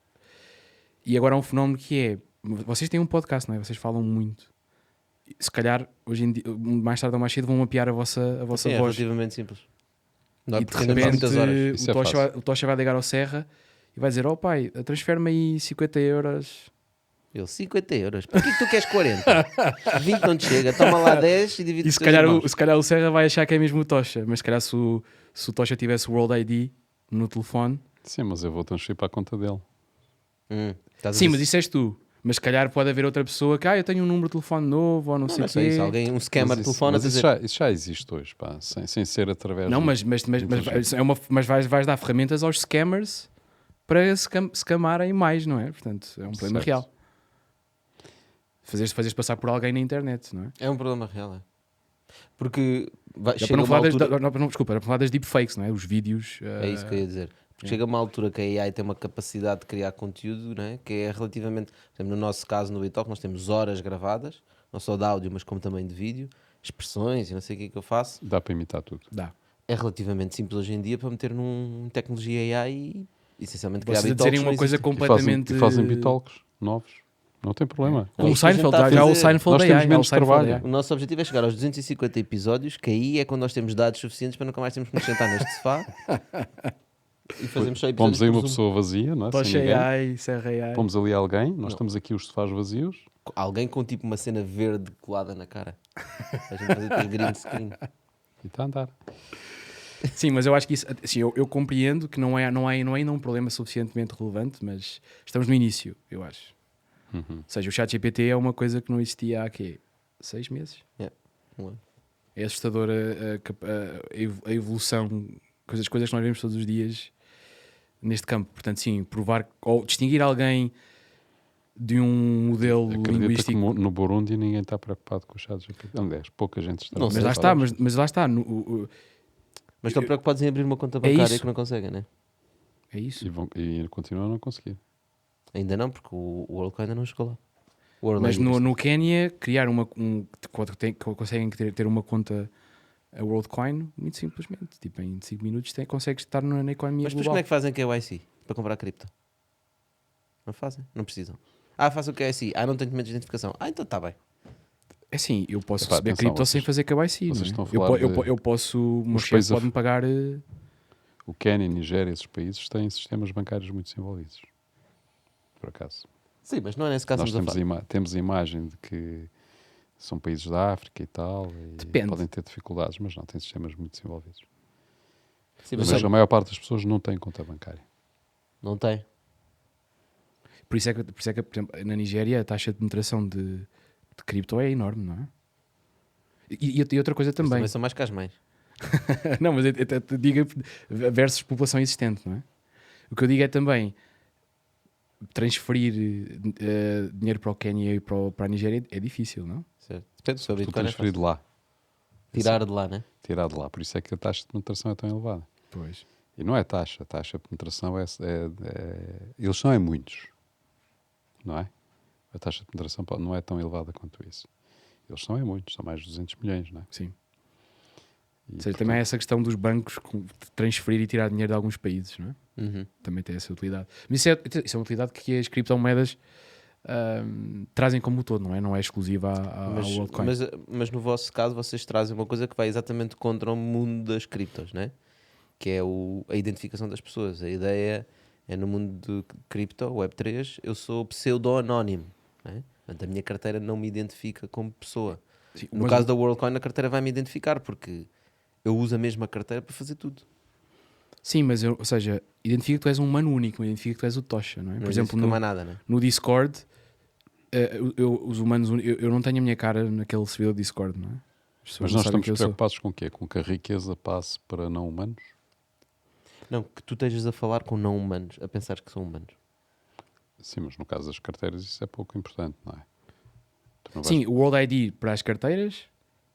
E agora há um fenómeno que é. Vocês têm um podcast, não é? Vocês falam muito. Se calhar, hoje em dia, mais tarde ou mais cedo, vão mapear a vossa Sim, voz. é relativamente simples. Não, E de porque rendemos repente muitas horas. Isso é fácil. o Tocha vai ligar ao Serra e vai dizer: oh pai, transfere-me aí 50 euros. Eu, 50 euros. Por que tu queres 40? 20 não te chega. Toma lá 10 e divide E se calhar o Serra vai achar que é mesmo o Tocha. Mas se calhar se o Tocha tivesse o World ID no telefone. Sim, mas eu vou transferir para a conta dele. Sim, mas isso és tu. Mas se calhar pode haver outra pessoa que eu tenho um número de telefone novo ou não sei o quê. Isso. Alguém, um scammer Mas telefona a isso dizer... já existe hoje, pá, sem ser através Não, de- mas vais dar ferramentas aos scammers para scamarem mais, não é? Portanto, é um problema Certo. real. Fazeres passar por alguém na internet, não é? É um problema real, é. Porque Já chega para não uma falar altura... desculpa, para falar das deepfakes, não é? Os vídeos. É isso que eu ia dizer. Porque chega uma altura que a AI tem uma capacidade de criar conteúdo, né? Que é relativamente... Por exemplo, no nosso caso, no BitTalk, nós temos horas gravadas, não só de áudio, mas como também de vídeo, expressões e não sei o que é que eu faço. Dá para imitar tudo. Dá. É relativamente simples hoje em dia para meter num tecnologia AI e essencialmente criar Vocês a BitTalks. dizerem uma não coisa existe. completamente. E fazem bitalks novos. Não tem problema. Como o Isso que a gente Seinfeld, está a já o fazer. Seinfeld Nós da temos AI. menos o Seinfeld da trabalho. O nosso objetivo é chegar aos 250 episódios, que aí é quando nós temos dados suficientes para nunca mais termos que nos sentar neste sofá e fazemos só episódios Pomos aí por uma Zoom. pessoa vazia, não é? Sem Tocha ninguém. AI, Serra AI. Pomos ali alguém. Nós Não. estamos aqui os sofás vazios. Alguém com tipo uma cena verde colada na cara. A gente fazer depois green screen. E está a andar. Sim, mas eu acho que isso, assim, eu compreendo que não é ainda um problema suficientemente relevante, mas estamos no início, eu acho. Uhum. Ou seja, o ChatGPT é uma coisa que não existia há 6 meses. Um ano. É assustador a evolução, coisas que nós vemos todos os dias neste campo. Portanto, sim, provar ou distinguir alguém de um modelo Acredita linguístico. que no Burundi ninguém está preocupado com o chat GPT. Aliás, pouca gente está. Não Mas sei, lá está, talvez. mas lá está. Mas estão preocupados em abrir uma conta É bancária isso. que não conseguem, né? É isso. E continuam a não conseguir. Ainda não, porque o WorldCoin ainda não chegou lá. O World Mas Language. no Quénia, criar conseguem ter uma conta a WorldCoin muito simplesmente. Tipo, em 5 minutos consegues estar na economia Mas depois global. como é que fazem KYC para comprar cripto? Não fazem? Não precisam. Faço o KYC. Não tenho documentos de identificação. Então está bem. É assim, eu posso Epá, receber atenção, cripto sem vocês- fazer KYC. vocês Não é? estão a falar eu posso, o meu os chefe países pode-me pagar. O Quênia, Nigéria, esses países têm sistemas bancários muito desenvolvidos. Por acaso. Sim, mas não é nesse caso Nós que estamos a falar. temos a imagem de que são países da África e tal, e Depende. podem ter dificuldades, mas não, têm sistemas muito desenvolvidos. Sim, Mas mas a maior parte das pessoas não tem conta bancária. não tem. Por isso é que, por exemplo, na Nigéria a taxa de penetração de cripto é enorme, não é? E outra coisa Mas também. também são mais que as mães. Não, mas eu te digo versus população existente, não é? O que eu digo é também transferir dinheiro para o Quénia e para a Nigéria é difícil, não? Certo. Depende se o Tu Bitcoin é transferir de fácil. lá, Tirar de lá, né? tirar de lá. Por isso é que a taxa de penetração é tão elevada. Pois. E não é taxa, a taxa de penetração eles são muitos, não é? A taxa de penetração não é tão elevada quanto isso. Eles são muitos, são mais de 200 milhões, não é? Sim. E, Ou seja, também há essa questão dos bancos de transferir e tirar dinheiro de alguns países, não é? Uhum. Também tem essa utilidade. Mas isso é uma utilidade que as criptomoedas trazem como um todo, não é? Não é exclusiva ao WorldCoin. Mas no vosso caso vocês trazem uma coisa que vai exatamente contra o mundo das criptos, né? Que é a identificação das pessoas. A ideia é no mundo de cripto, Web3, eu sou pseudo-anónimo, né? Portanto, a minha carteira não me identifica como pessoa. Sim, No mas caso da WorldCoin, a carteira vai me identificar porque eu uso a mesma carteira para fazer tudo. Sim, mas ou seja, identifica que tu és um humano único, não identifica que tu és o Tocha, não é? Não Por exemplo, identifica mais nada, né? no Discord, os humanos, eu não tenho a minha cara naquele servidor Discord, não é? As pessoas Mas não nós sabem estamos quem eu sou. preocupados com o quê? Com que a riqueza passe para não humanos? Não, que tu estejas a falar com não humanos, a pensar que são humanos. Sim, mas no caso das carteiras isso é pouco importante, não é? Sim, o World ID para as carteiras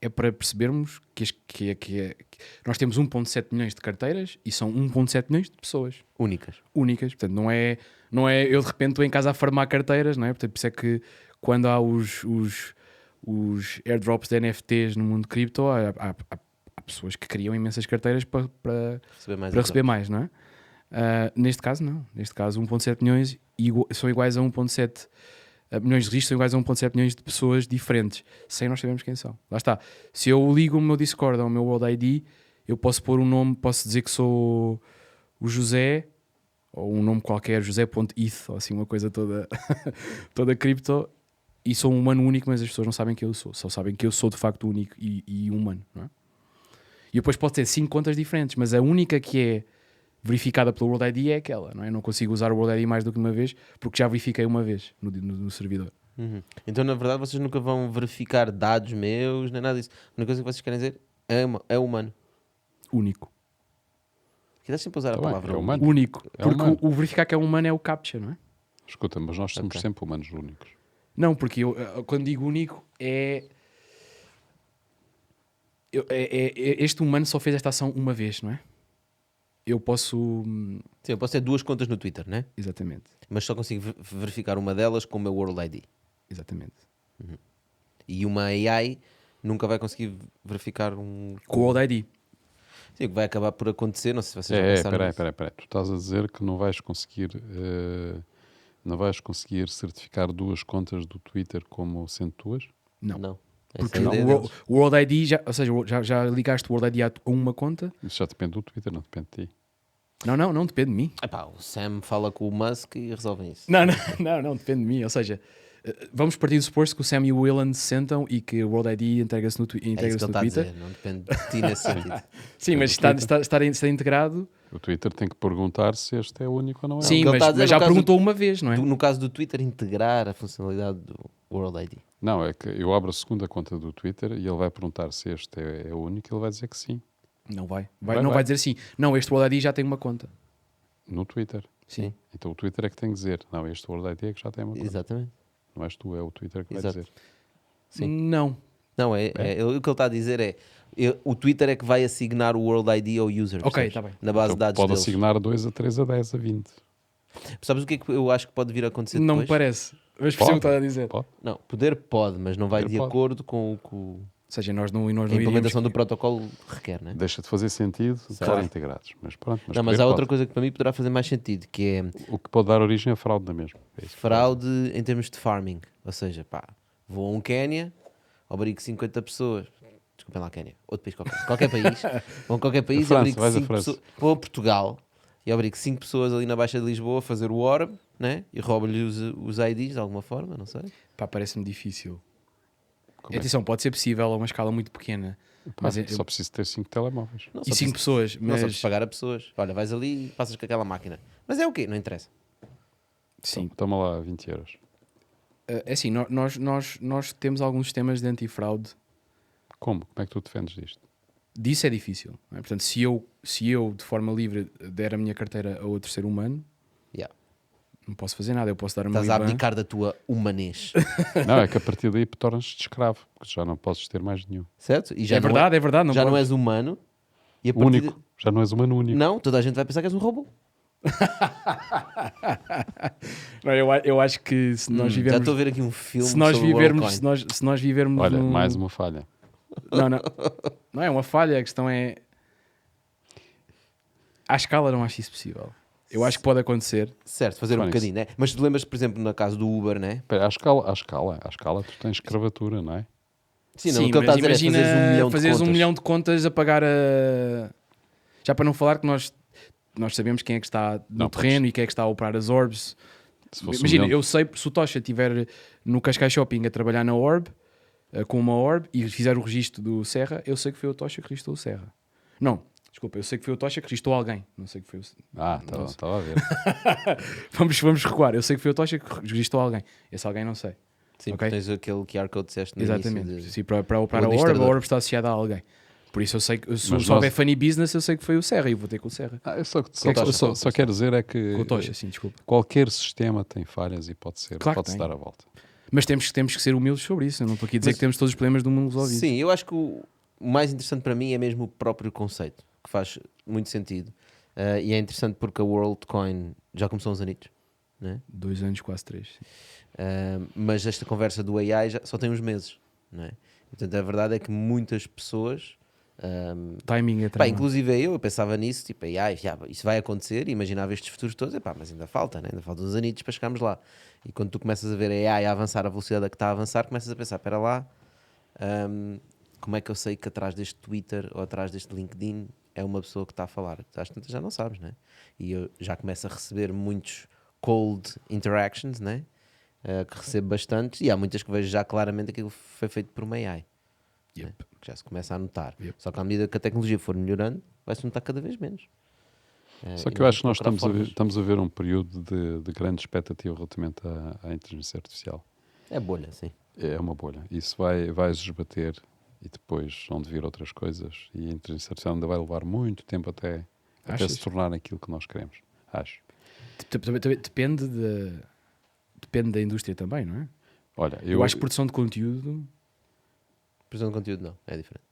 é para percebermos que nós temos 1.7 milhões de carteiras e são 1.7 milhões de pessoas. Únicas. Portanto, não é eu de repente estou em casa a farmar carteiras, não é? Portanto, por isso é que quando há os airdrops de NFTs no mundo cripto, há pessoas que criam imensas carteiras para receber mais, não é? Neste caso, não. Neste caso, 1.7 milhões são iguais a 1.7 milhões de registros, são iguais a 1.7 milhões de pessoas diferentes, sem nós sabermos quem são. Lá está. Se eu ligo o meu Discord ao meu World ID, eu posso pôr um nome, posso dizer que sou o José, ou um nome qualquer, José.eth, ou assim, uma coisa toda, toda cripto, e sou um humano único, mas as pessoas não sabem quem eu sou. Só sabem que eu sou de facto único e humano, não é? E depois posso ter 5 contas diferentes, mas a única que é verificada pelo World ID é aquela, não é? Não consigo usar o World ID mais do que uma vez, porque já verifiquei uma vez no servidor. Uhum. Então, na verdade, vocês nunca vão verificar dados meus, nem nada disso. A única coisa que vocês querem dizer é humano. Único. Queres sempre usar a palavra humano. Único. É Porque humano. o verificar que é humano é o CAPTCHA, não é? Escuta, mas nós somos sempre humanos únicos. Não, porque eu, quando digo único este humano só fez esta ação uma vez, não é? Eu posso... Sim, eu posso ter 2 contas no Twitter, né? Exatamente. Mas só consigo verificar uma delas com o meu World ID. Exatamente. Uhum. E uma AI nunca vai conseguir verificar um... Com o World ID. Sim, o que vai acabar por acontecer, não sei se vocês já pensaram nisso. Peraí. Tu estás a dizer que não vais conseguir certificar 2 contas do Twitter como sendo tuas? Não. Essa Porque é a ideia deles. o World ID, ou seja, já ligaste o World ID a uma conta? Isso já depende do Twitter, não depende de ti. Não depende de mim. Epá, o Sam fala com o Musk e resolvem isso. Não, depende de mim. Ou seja, vamos partir do suposto que o Sam e o Elon se sentam e que o World ID integra-se no, É isso que ele está a Twitter. dizer, não depende de ti nesse sentido. Sim, mas está integrado. O Twitter tem que perguntar se este é único ou não é. Sim, o que ele está a dizer mas no já caso perguntou uma vez, não é? No caso do Twitter, integrar a funcionalidade do World ID. Não, é que eu abro a segunda conta do Twitter e ele vai perguntar se este é único e ele vai dizer que sim. Não vai. Vai dizer assim. Não, este World ID já tem uma conta. No Twitter. Sim. Então o Twitter é que tem que dizer, não, este World ID é que já tem uma conta. Exatamente. Não és tu, é o Twitter que vai Exato. dizer. Sim. Não. Não, o que ele está a dizer é o Twitter é que vai assignar o World ID ao user. Ok, percebes? está bem. Na base Então de dados pode deles. assignar 2, a 3, a 10, a 20. Sabes o que é que eu acho que pode vir a acontecer Não me depois? parece. Mas percebo o que está a dizer. Pode. Não, poder pode, mas não vai Poder de pode. acordo com o que Ou seja, nós não a iríamos... implementação do protocolo requer, né? Deixa de fazer sentido estar integrados. Mas pronto. Não, mas poder há outra pode. coisa que para mim poderá fazer mais sentido, que é O que pode dar origem a fraude, não é mesmo? É isso que fraude em termos de farming. Ou seja, pá, vou a um Quénia, obrigo 50 pessoas. Desculpem lá, Quénia. Outro país qualquer. Qualquer país. Vou a qualquer país e França, obrigo vais a 5 França. pessoas. Vou a Portugal e obrigo 5 pessoas ali na Baixa de Lisboa a fazer o orb, né? E roubo-lhe os IDs de alguma forma, não sei. Pá, parece-me difícil. Como é? Atenção, pode ser possível a uma escala muito pequena. Mas Só preciso ter 5 telemóveis. Não, e só 5 preciso- pessoas. Não só Mas preciso pagar a pessoas. Olha, vais ali e passas com aquela máquina. Mas é o quê? Não interessa. sim. Toma lá 20 euros. É assim, nós temos alguns sistemas de antifraude. Como? Como é que tu defendes disto? Disso é difícil. Não é? Portanto, se eu de forma livre der a minha carteira a outro ser humano, Yeah. não posso fazer nada. Eu posso dar o meu Estás a IBAN. abdicar da tua humanês. Não, é que a partir daí tornas-te escravo, porque já não podes ter mais nenhum. Certo? E É verdade. Não já não podes. és humano. E a partir Único. Já não és humano único. Não, toda a gente vai pensar que és um robô. Não, eu acho que se nós Já vivermos... estou a ver aqui um filme Se nós sobre o vivermos... WorldCoin. Se nós vivermos Olha, num- mais uma falha. Não é uma falha. A questão é... À escala não acho isso possível. Eu acho que pode acontecer. Certo, fazer um Fónix. bocadinho, né? Mas tu lembras, por exemplo, na casa do Uber, né? Espera, à escala tu tens escravatura, não é? Sim, não, o que ele está a dizer é fazeres fazeres 1 milhão de contas a pagar a... Já para não falar que nós sabemos quem é que está no Não, terreno e quem é que está a operar as orbs. Se fosse Imagina, 1 milhão, eu sei, se o Tocha estiver no Cascais Shopping a trabalhar na Orb, com uma Orb, e fizer o registro do Serra, eu sei que foi o Tocha que registrou o Serra. Não, desculpa, eu sei que foi o Tocha que registrou alguém. Não sei que foi o... estava a ver. vamos recuar. Eu sei que foi o Tocha que registrou alguém. Esse alguém não sei. Sim, Ok. porque tens aquele QR Code que disseste no Exatamente. início. Sim, para operar a O Orb administrador. está associada a alguém. Por isso eu sei que se houver funny business, eu sei que foi o Serra e eu vou ter com o Serra. Só quero dizer é que com o Tocha, sim, desculpa. Qualquer sistema tem falhas e pode-se dar a volta. Mas temos que ser humildes sobre isso. Eu não estou aqui a dizer que temos todos os problemas do mundo resolvidos. Sim, eu acho que o mais interessante para mim é mesmo o próprio conceito, que faz muito sentido. E é interessante porque a WorldCoin já começou há uns anitos, né? 2 anos, quase 3. Mas esta conversa do AI só tem uns meses, não é? Portanto, a verdade é que muitas pessoas... timing é inclusive eu pensava nisso, tipo, AI, isso vai acontecer, e imaginava estes futuros todos, mas ainda falta, né? Ainda faltam uns anitos para chegarmos lá. E quando tu começas a ver a AI a avançar a velocidade a que está a avançar, começas a pensar, espera lá, como é que eu sei que atrás deste Twitter ou atrás deste LinkedIn é uma pessoa que está a falar? Às tantas já não sabes, né? E eu já começo a receber muitos cold interactions, né? Que recebo bastantes, e há muitas que vejo já claramente que aquilo foi feito por uma AI. Né? Que já se começa a notar. Só que à medida que a tecnologia for melhorando, vai-se notar cada vez menos. Só que eu acho que nós estamos a ver um período de grande expectativa relativamente à inteligência artificial. É bolha, sim. É uma bolha. Isso vai esbater e depois vão vir outras coisas. E a inteligência artificial ainda vai levar muito tempo até se tornar aquilo que nós queremos. Acho. Depende da indústria também, não é? Olha, eu acho que produção de conteúdo... Produção de conteúdo não, é diferente.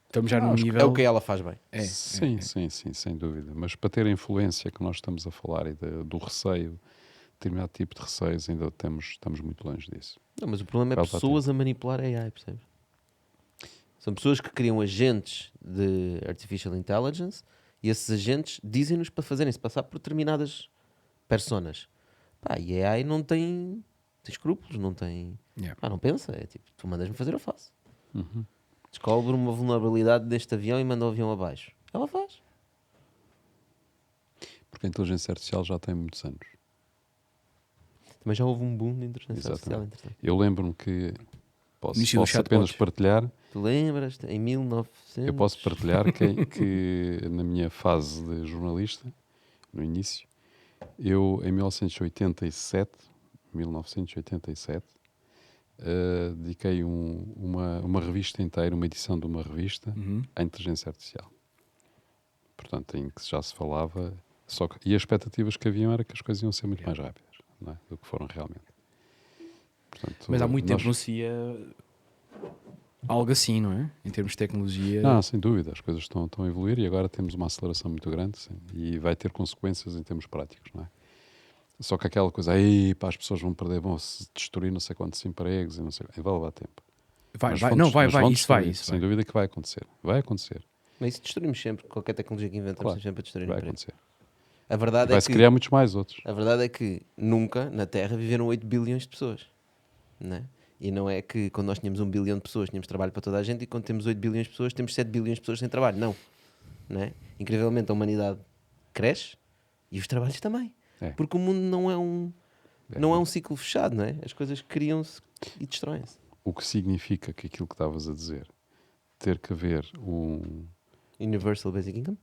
Estamos já num nível... É o que ela faz bem. Sim, sem dúvida. Mas para ter a influência que nós estamos a falar e do receio, determinado tipo de receios, ainda estamos muito longe disso. Não, mas o problema é pessoas a manipular a AI, percebes? São pessoas que criam agentes de Artificial Intelligence e esses agentes dizem-nos para fazerem-se passar por determinadas personas. E a AI não tem escrúpulos, não tem... não pensa, é tipo, tu mandas-me fazer, eu faço. Descobre uma vulnerabilidade deste avião e manda o avião abaixo. Ela faz. Porque a inteligência artificial já tem muitos anos. Mas já houve um boom de inteligência artificial. Eu lembro-me que posso apenas partilhar. Tu lembras? Em 1900... Eu posso partilhar que na minha fase de jornalista, no início, eu em 1987, dediquei uma revista inteira, uma edição de uma revista à inteligência artificial. Portanto, em que já se falava, e as expectativas que haviam era que as coisas iam ser muito mais rápidas, não é? Do que foram realmente. Portanto, mas há muito tempo não se ia algo assim, não é? Em termos de tecnologia. Não, sem dúvida, as coisas estão a evoluir e agora temos uma aceleração muito grande, sim, e vai ter consequências em termos práticos, não é? Só que aquela coisa, as pessoas vão se destruir não sei quantos empregos e não sei, vai levar tempo. Isso sem dúvida que vai acontecer. Mas isso destruímos sempre, qualquer tecnologia que inventamos sempre a destruir vai empregos. acontecer. A verdade Vai-se criar muitos mais outros. A verdade é que nunca na Terra viveram 8 bilhões de pessoas, né? E não é que quando nós tínhamos 1 bilhão de pessoas tínhamos trabalho para toda a gente e quando temos 8 bilhões de pessoas temos 7 bilhões de pessoas sem trabalho. Não. Né? Incrivelmente a humanidade cresce e os trabalhos também. Porque o mundo não é um ciclo fechado, não é? As coisas criam-se e destroem-se. O que significa que aquilo que estavas a dizer, ter que haver Universal Basic Income?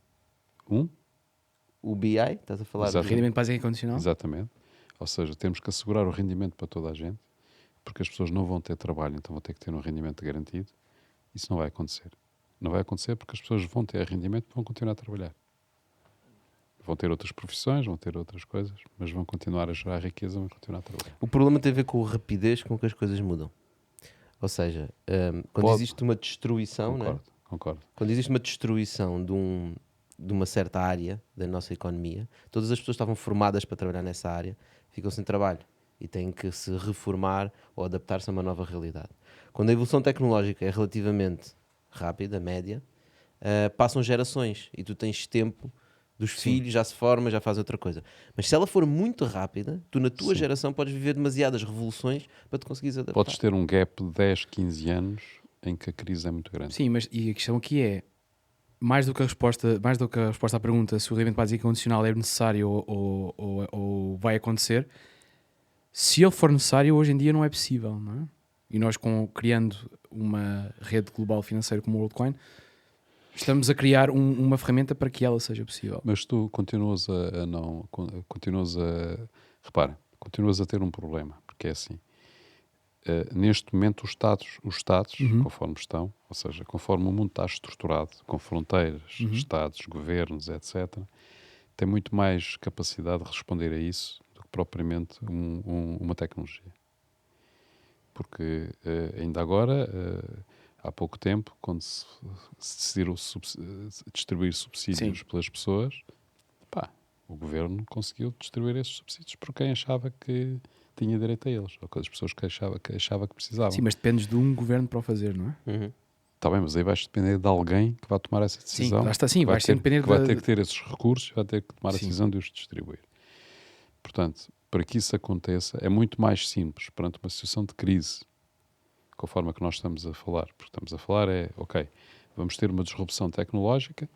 O BI, estás a falar? O rendimento básico incondicional? Exatamente. Ou seja, temos que assegurar o rendimento para toda a gente, porque as pessoas não vão ter trabalho, então vão ter que ter um rendimento garantido. Isso não vai acontecer. Não vai acontecer porque as pessoas vão ter rendimento e vão continuar a trabalhar. Vão ter outras profissões, vão ter outras coisas, mas vão continuar a gerar riqueza, vão continuar a trabalhar. O problema tem a ver com a rapidez com que as coisas mudam. Ou seja, quando existe uma destruição... Concordo. Quando existe uma destruição de uma certa área da nossa economia, todas as pessoas estavam formadas para trabalhar nessa área, ficam sem trabalho e têm que se reformar ou adaptar-se a uma nova realidade. Quando a evolução tecnológica é relativamente rápida, média, passam gerações e tu tens tempo dos filhos, já se forma, já faz outra coisa. Mas se ela for muito rápida, tu na tua geração podes viver demasiadas revoluções para te conseguires adaptar. Podes ter um gap de 10, 15 anos em que a crise é muito grande. Sim, mas e a questão aqui é, mais do que a resposta à pergunta se o rendimento básico incondicional é necessário ou vai acontecer, se ele for necessário, hoje em dia não é possível, não é? E nós, criando uma rede global financeira como o WorldCoin, estamos a criar uma ferramenta para que ela seja possível. Mas tu continuas continuas a ter um problema, porque é assim, neste momento os Estados conforme estão, ou seja, conforme o mundo está estruturado, com fronteiras, Estados, governos, etc., tem muito mais capacidade de responder a isso do que propriamente uma tecnologia. Porque ainda agora, há pouco tempo, quando se decidiram distribuir subsídios pelas pessoas, o governo conseguiu distribuir esses subsídios por quem achava que tinha direito a eles, ou com as pessoas que achava que precisavam. Sim, mas dependes de um governo para o fazer, não é? Está bem, mas aí vais depender de alguém que vai tomar essa decisão. Sim, lá está, sim, vai ter que ter esses recursos e vai ter que tomar a decisão de os distribuir. Portanto, para que isso aconteça, é muito mais simples perante uma situação de crise, conforme a que nós estamos a falar. Porque estamos a falar vamos ter uma disrupção tecnológica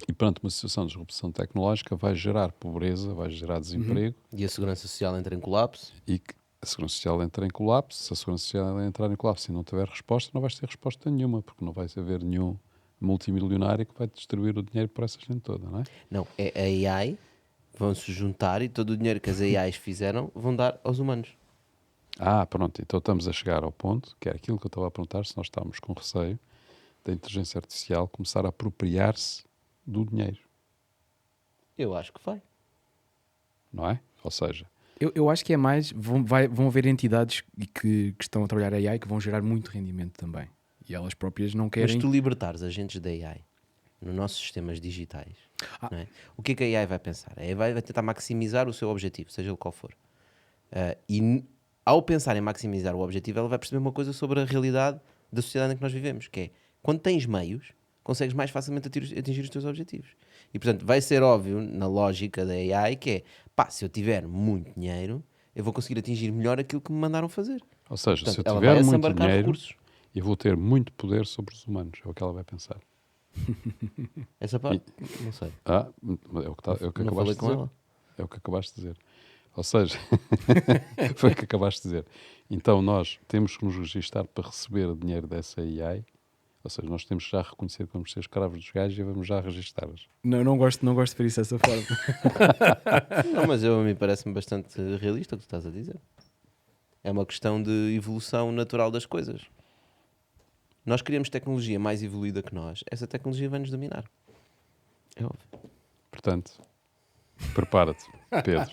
e perante uma situação de disrupção tecnológica vai gerar pobreza, vai gerar desemprego. E a segurança social entra em colapso. E a segurança social entra em colapso. Se a segurança social entrar em colapso e não tiver resposta, não vais ter resposta nenhuma, porque não vai haver nenhum multimilionário que vai distribuir o dinheiro para essa gente toda, não é? Não, é a AI, vão-se juntar e todo o dinheiro que as AIs fizeram vão dar aos humanos. Pronto, então estamos a chegar ao ponto, que é aquilo que eu estava a perguntar, se nós estamos com receio da inteligência artificial começar a apropriar-se do dinheiro. Eu acho que vai. Não é? Ou seja... Eu acho que é mais... Vão haver entidades que estão a trabalhar AI que vão gerar muito rendimento também. E elas próprias não querem... Mas tu libertares agentes da AI nos nossos sistemas digitais, não é? O que é que a AI vai pensar? A AI vai tentar maximizar o seu objetivo, seja ele qual for. E ao pensar em maximizar o objetivo, ela vai perceber uma coisa sobre a realidade da sociedade em que nós vivemos, que é, quando tens meios, consegues mais facilmente atingir os teus objetivos. E, portanto, vai ser óbvio, na lógica da AI, que é, se eu tiver muito dinheiro, eu vou conseguir atingir melhor aquilo que me mandaram fazer. Ou seja, portanto, se eu tiver muito dinheiro, eu vou ter muito poder sobre os humanos. É o que ela vai pensar. Essa parte? Não sei. É o que acabaste de dizer. Ela. É o que acabaste de dizer. Ou seja, foi o que acabaste de dizer. Então nós temos que nos registar para receber o dinheiro dessa AI. Ou seja, nós temos que já reconhecer que vamos ser escravos dos gajos e vamos já registá-los. Não gosto de ver isso dessa forma. Não, mas a mim parece-me bastante realista o que tu estás a dizer. É uma questão de evolução natural das coisas. Nós queremos tecnologia mais evoluída que nós. Essa tecnologia vai nos dominar. É óbvio. Portanto, prepara-te, Pedro.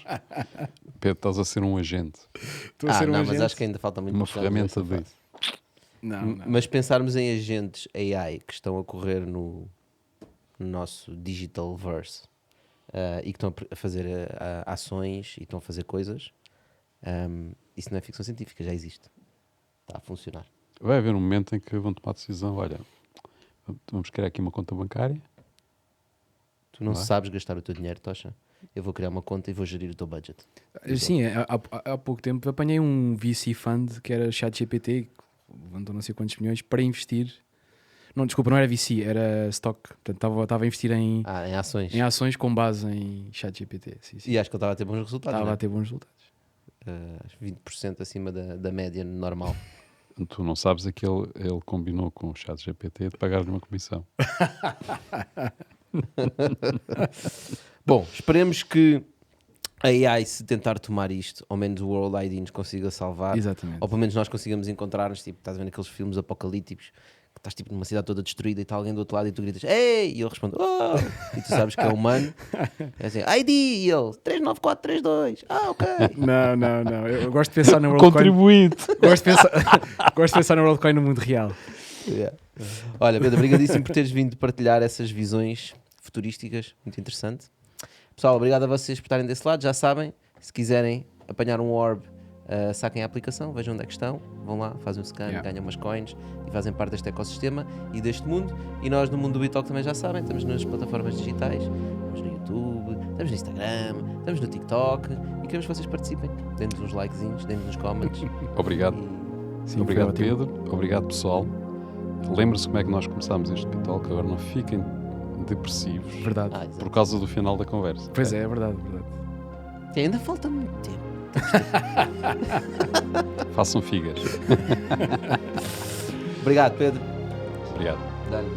Pedro, estás a ser um agente. Estou a ser um agente. Mas acho que ainda falta muito. Uma ferramenta disso. Não. Mas pensarmos em agentes AI que estão a correr no nosso digital verse e que estão a fazer ações e estão a fazer coisas, isso não é ficção científica, já existe. Está a funcionar. Vai haver um momento em que vão tomar a decisão, olha, vamos criar aqui uma conta bancária. Tu não sabes gastar o teu dinheiro, Tocha? Eu vou criar uma conta e vou gerir o teu budget. Sim, há pouco tempo apanhei um VC fund que era ChatGPT, levantou não sei quantos milhões para investir. Não, desculpa, não era VC, era stock. Portanto, estava a investir em ações. Em ações com base em ChatGPT. Sim. E acho que ele estava a ter bons resultados. Estava a ter bons resultados. 20% acima da média normal. Tu não sabes é que ele combinou com o ChatGPT de pagar-lhe uma comissão. Bom, esperemos que a AI, se tentar tomar isto, ao menos o World ID nos consiga salvar. Exatamente. Ou pelo menos nós consigamos encontrar-nos, tipo, estás a ver aqueles filmes apocalípticos que estás tipo numa cidade toda destruída e está alguém do outro lado e tu gritas "Ei!" e ele responde "Oh!" e tu sabes que é humano. É assim, ID, e ele 39432. Ok. Não. Eu gosto de pensar no WorldCoin. Contribuído. Gosto de pensar no WorldCoin no mundo real. Yeah. Olha, Pedro, obrigadíssimo por teres vindo partilhar essas visões futurísticas, muito interessante. Pessoal, obrigado a vocês por estarem desse lado. Já sabem, se quiserem apanhar um orb, saquem a aplicação, vejam onde é que estão, vão lá, fazem um scan, ganham umas coins e fazem parte deste ecossistema e deste mundo. E nós no mundo do BitTalk também já sabem, estamos nas plataformas digitais, estamos no YouTube, estamos no Instagram, estamos no TikTok e queremos que vocês participem. Deem-nos uns likezinhos, deem-nos uns comments. Obrigado. Sim, obrigado, Pedro. Obrigado, pessoal. Lembre-se como é que nós começámos este BitTalk, agora não fiquem depressivos. Verdade. Por causa do final da conversa. Pois é verdade. E ainda falta muito tempo. Façam figas. Obrigado, Pedro. Obrigado. Dá-lhe.